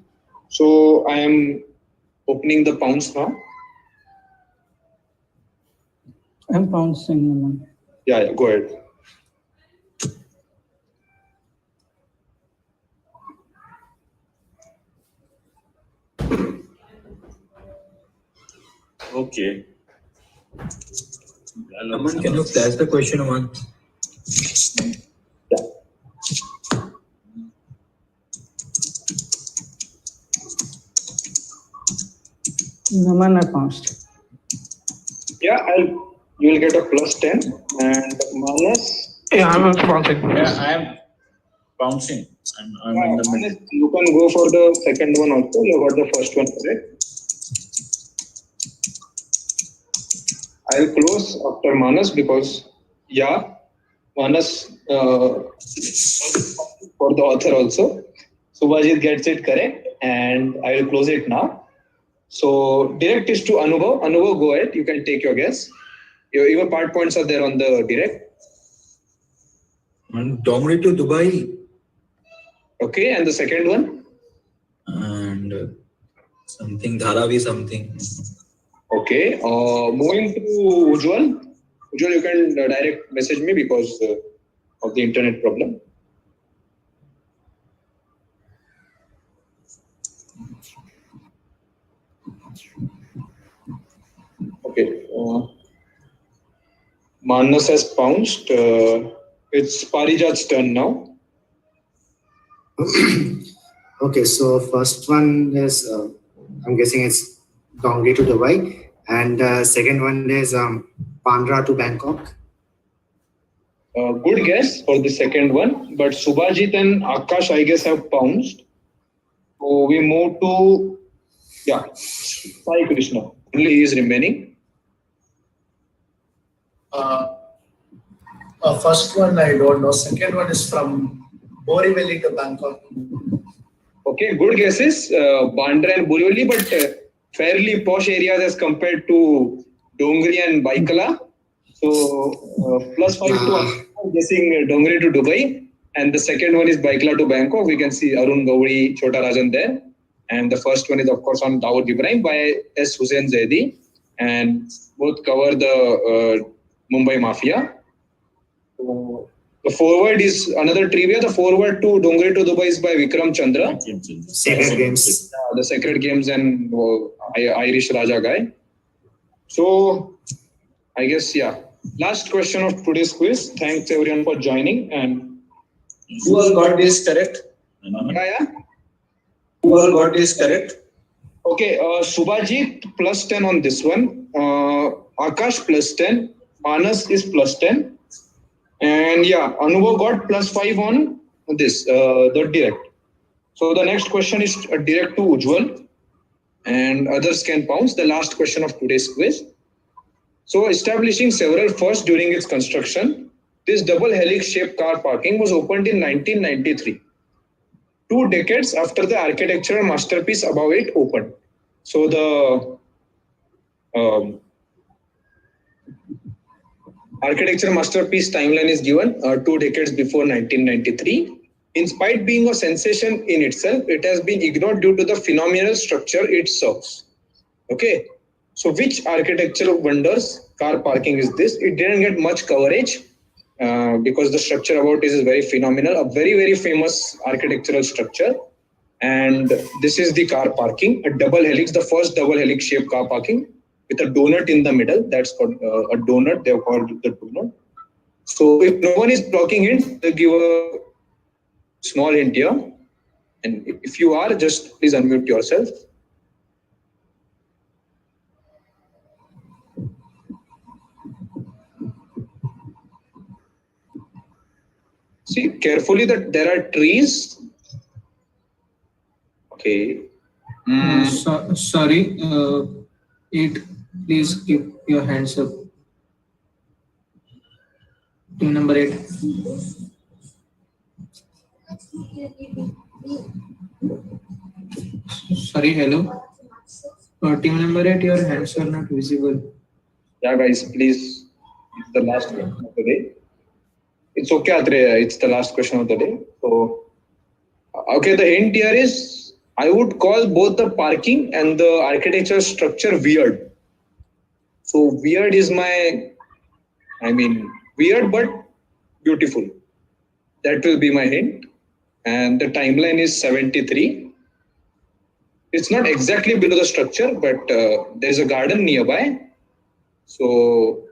So I am opening the pounds now. I'm pouncing. Yeah, go ahead. Okay. Aman, can you flash the question, Aman? Naman, I pounced. Yeah, you will get a +10, and Manas. Yeah, I'm also bouncing. Yeah, I am bouncing. I'm in the middle. You can go for the second one also. You got the first one correct. I'll close after Manas because, yeah, Manas for the author also. Subhajit gets it correct, and I will close it now. So direct is to Anubhav. Anubhav, go ahead. You can take your guess. Your part points are there on the direct. Dongri to Dubai. Okay, and the second one? And something Dharavi something. Okay, moving to Ujjwal. Ujjwal, you can direct message me because of the internet problem. Okay, Manas has pounced. It's Parijat's turn now. Okay, so first one is, I'm guessing it's Dongri to Dubai. And second one is Bandra to Bangkok. Good guess for the second one, but Subhajit and Akash, I guess, have pounced. So we move to, yeah, Sai Krishna. Only he is remaining. First one I don't know. Second one is from Borivali to Bangkok. Okay, good guesses, Bandra and Borivali, but fairly posh areas as compared to Dongri and Baikala. So +5 to I'm guessing Dongri to Dubai, and the second one is Baikala to Bangkok. We can see Arun Gauri, Chota Rajan there, and the first one is of course on Dawood Ibrahim by S. Hussain Zaidi, and both cover the Mumbai Mafia. So, the forward is another trivia. The forward to Dongri to Dubai is by Vikram Chandra. Sacred Games. The Sacred Games and Irish Raja guy. So, I guess, yeah. Last question of today's quiz. Thanks everyone for joining. And who all got this correct? Yeah. Who all got this correct? Okay, Subhajit +10 on this one. Akash +10. Manas is +10. And yeah, Anubhav got +5 on this, the direct. So the next question is direct to Ujjwal, and others can pounce. The last question of today's quiz. So establishing several firsts during its construction, this double helix shaped car parking was opened in 1993. 2 decades after the architectural masterpiece above it opened. So the architectural masterpiece timeline is given 2 decades before 1993. In spite being a sensation in itself, it has been ignored due to the phenomenal structure it serves. Okay, so which architectural wonders car parking is this? It didn't get much coverage because the structure about it is very phenomenal, a very, very famous architectural structure. And this is the car parking, a double helix, the first double helix shaped car parking, with a donut in the middle. That's called a donut. They've called it the donut. So if no one is blocking it, they give a small hint here. And if you are, just please unmute yourself. See carefully that there are trees. Okay. Sorry. 8. Please keep your hands up. Team number 8. Sorry, hello. Team number 8, your hands are not visible. Yeah, guys, please. It's the last question of the day. It's okay, Atreya. It's the last question of the day. So, okay, the hint here is I would call both the parking and the architectural structure weird. So weird is weird but beautiful. That will be my hint. And the timeline is 73. It's not exactly below the structure, but there's a garden nearby. So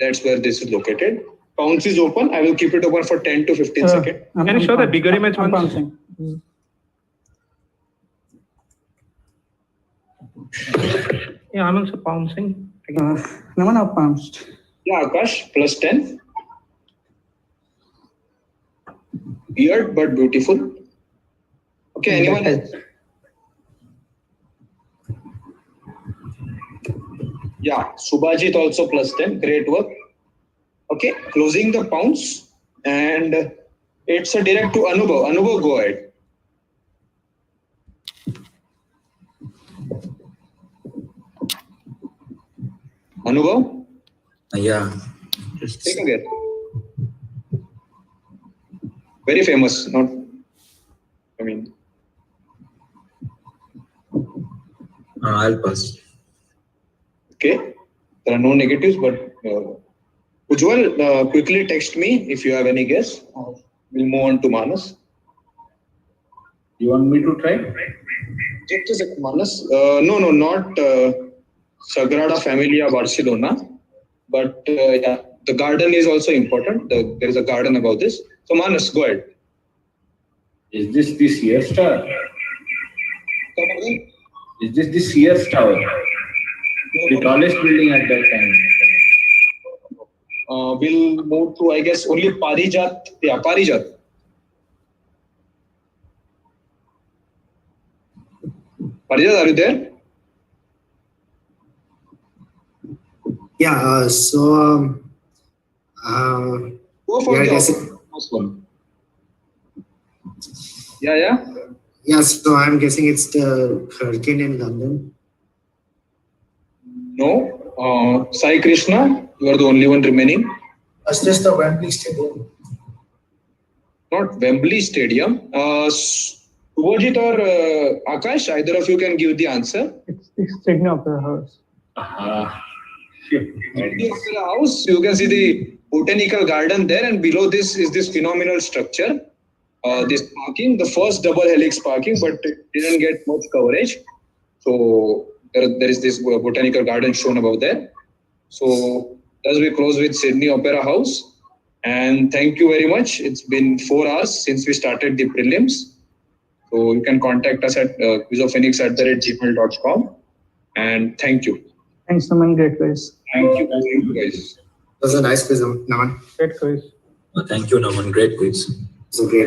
that's where this is located. Pounce is open. I will keep it open for 10 to 15 seconds. Can you show the bigger image once? Yeah, I'm also pouncing. No one have pounced. Yeah, Akash, +10. Weird but beautiful. Okay, anyone else? Yeah, Subhajit also +10. Great work. Okay, closing the pounce, and it's a direct to Anubhav. Anubhav, go ahead. Anubhav? Yeah. Take a guess. Very famous, I'll pass. Okay, there are no negatives, but Ujjwal, quickly text me if you have any guess. We'll move on to Manas. You want me to try? Just a second, Manas. No, not Sagrada Familia Barcelona, but yeah, the garden is also important. There is a garden about this. So Manas, go ahead. Is this the Sears Tower? Come again? Is this the Sears Tower? The tallest building at that time. We'll move to, I guess, only Parijat. Yeah, Parijat. Parijat, are you there? Yeah, Go for we are the guessing. first one. Yeah. Yes, so I'm guessing it's the hurricane in London. No. Sai Krishna, you are the only one remaining. It's just the Wembley Stadium. Not Wembley Stadium. Subhajit or Akash, either of you can give the answer. It's Sydney Opera House. Sydney Opera House, you can see the botanical garden there, and below this is this phenomenal structure. This parking, the first double helix parking, but it didn't get much coverage. So there is this botanical garden shown above there. So thus we close with Sydney Opera House. And thank you very much. It's been 4 hours since we started the prelims. So you can contact us at quizofphoenix@gmail.com. And thank you. Thanks, Naman. Great quiz. Thank you guys. It was a nice quiz, Naman. Great quiz. Thank you, Naman. Great quiz. It's a great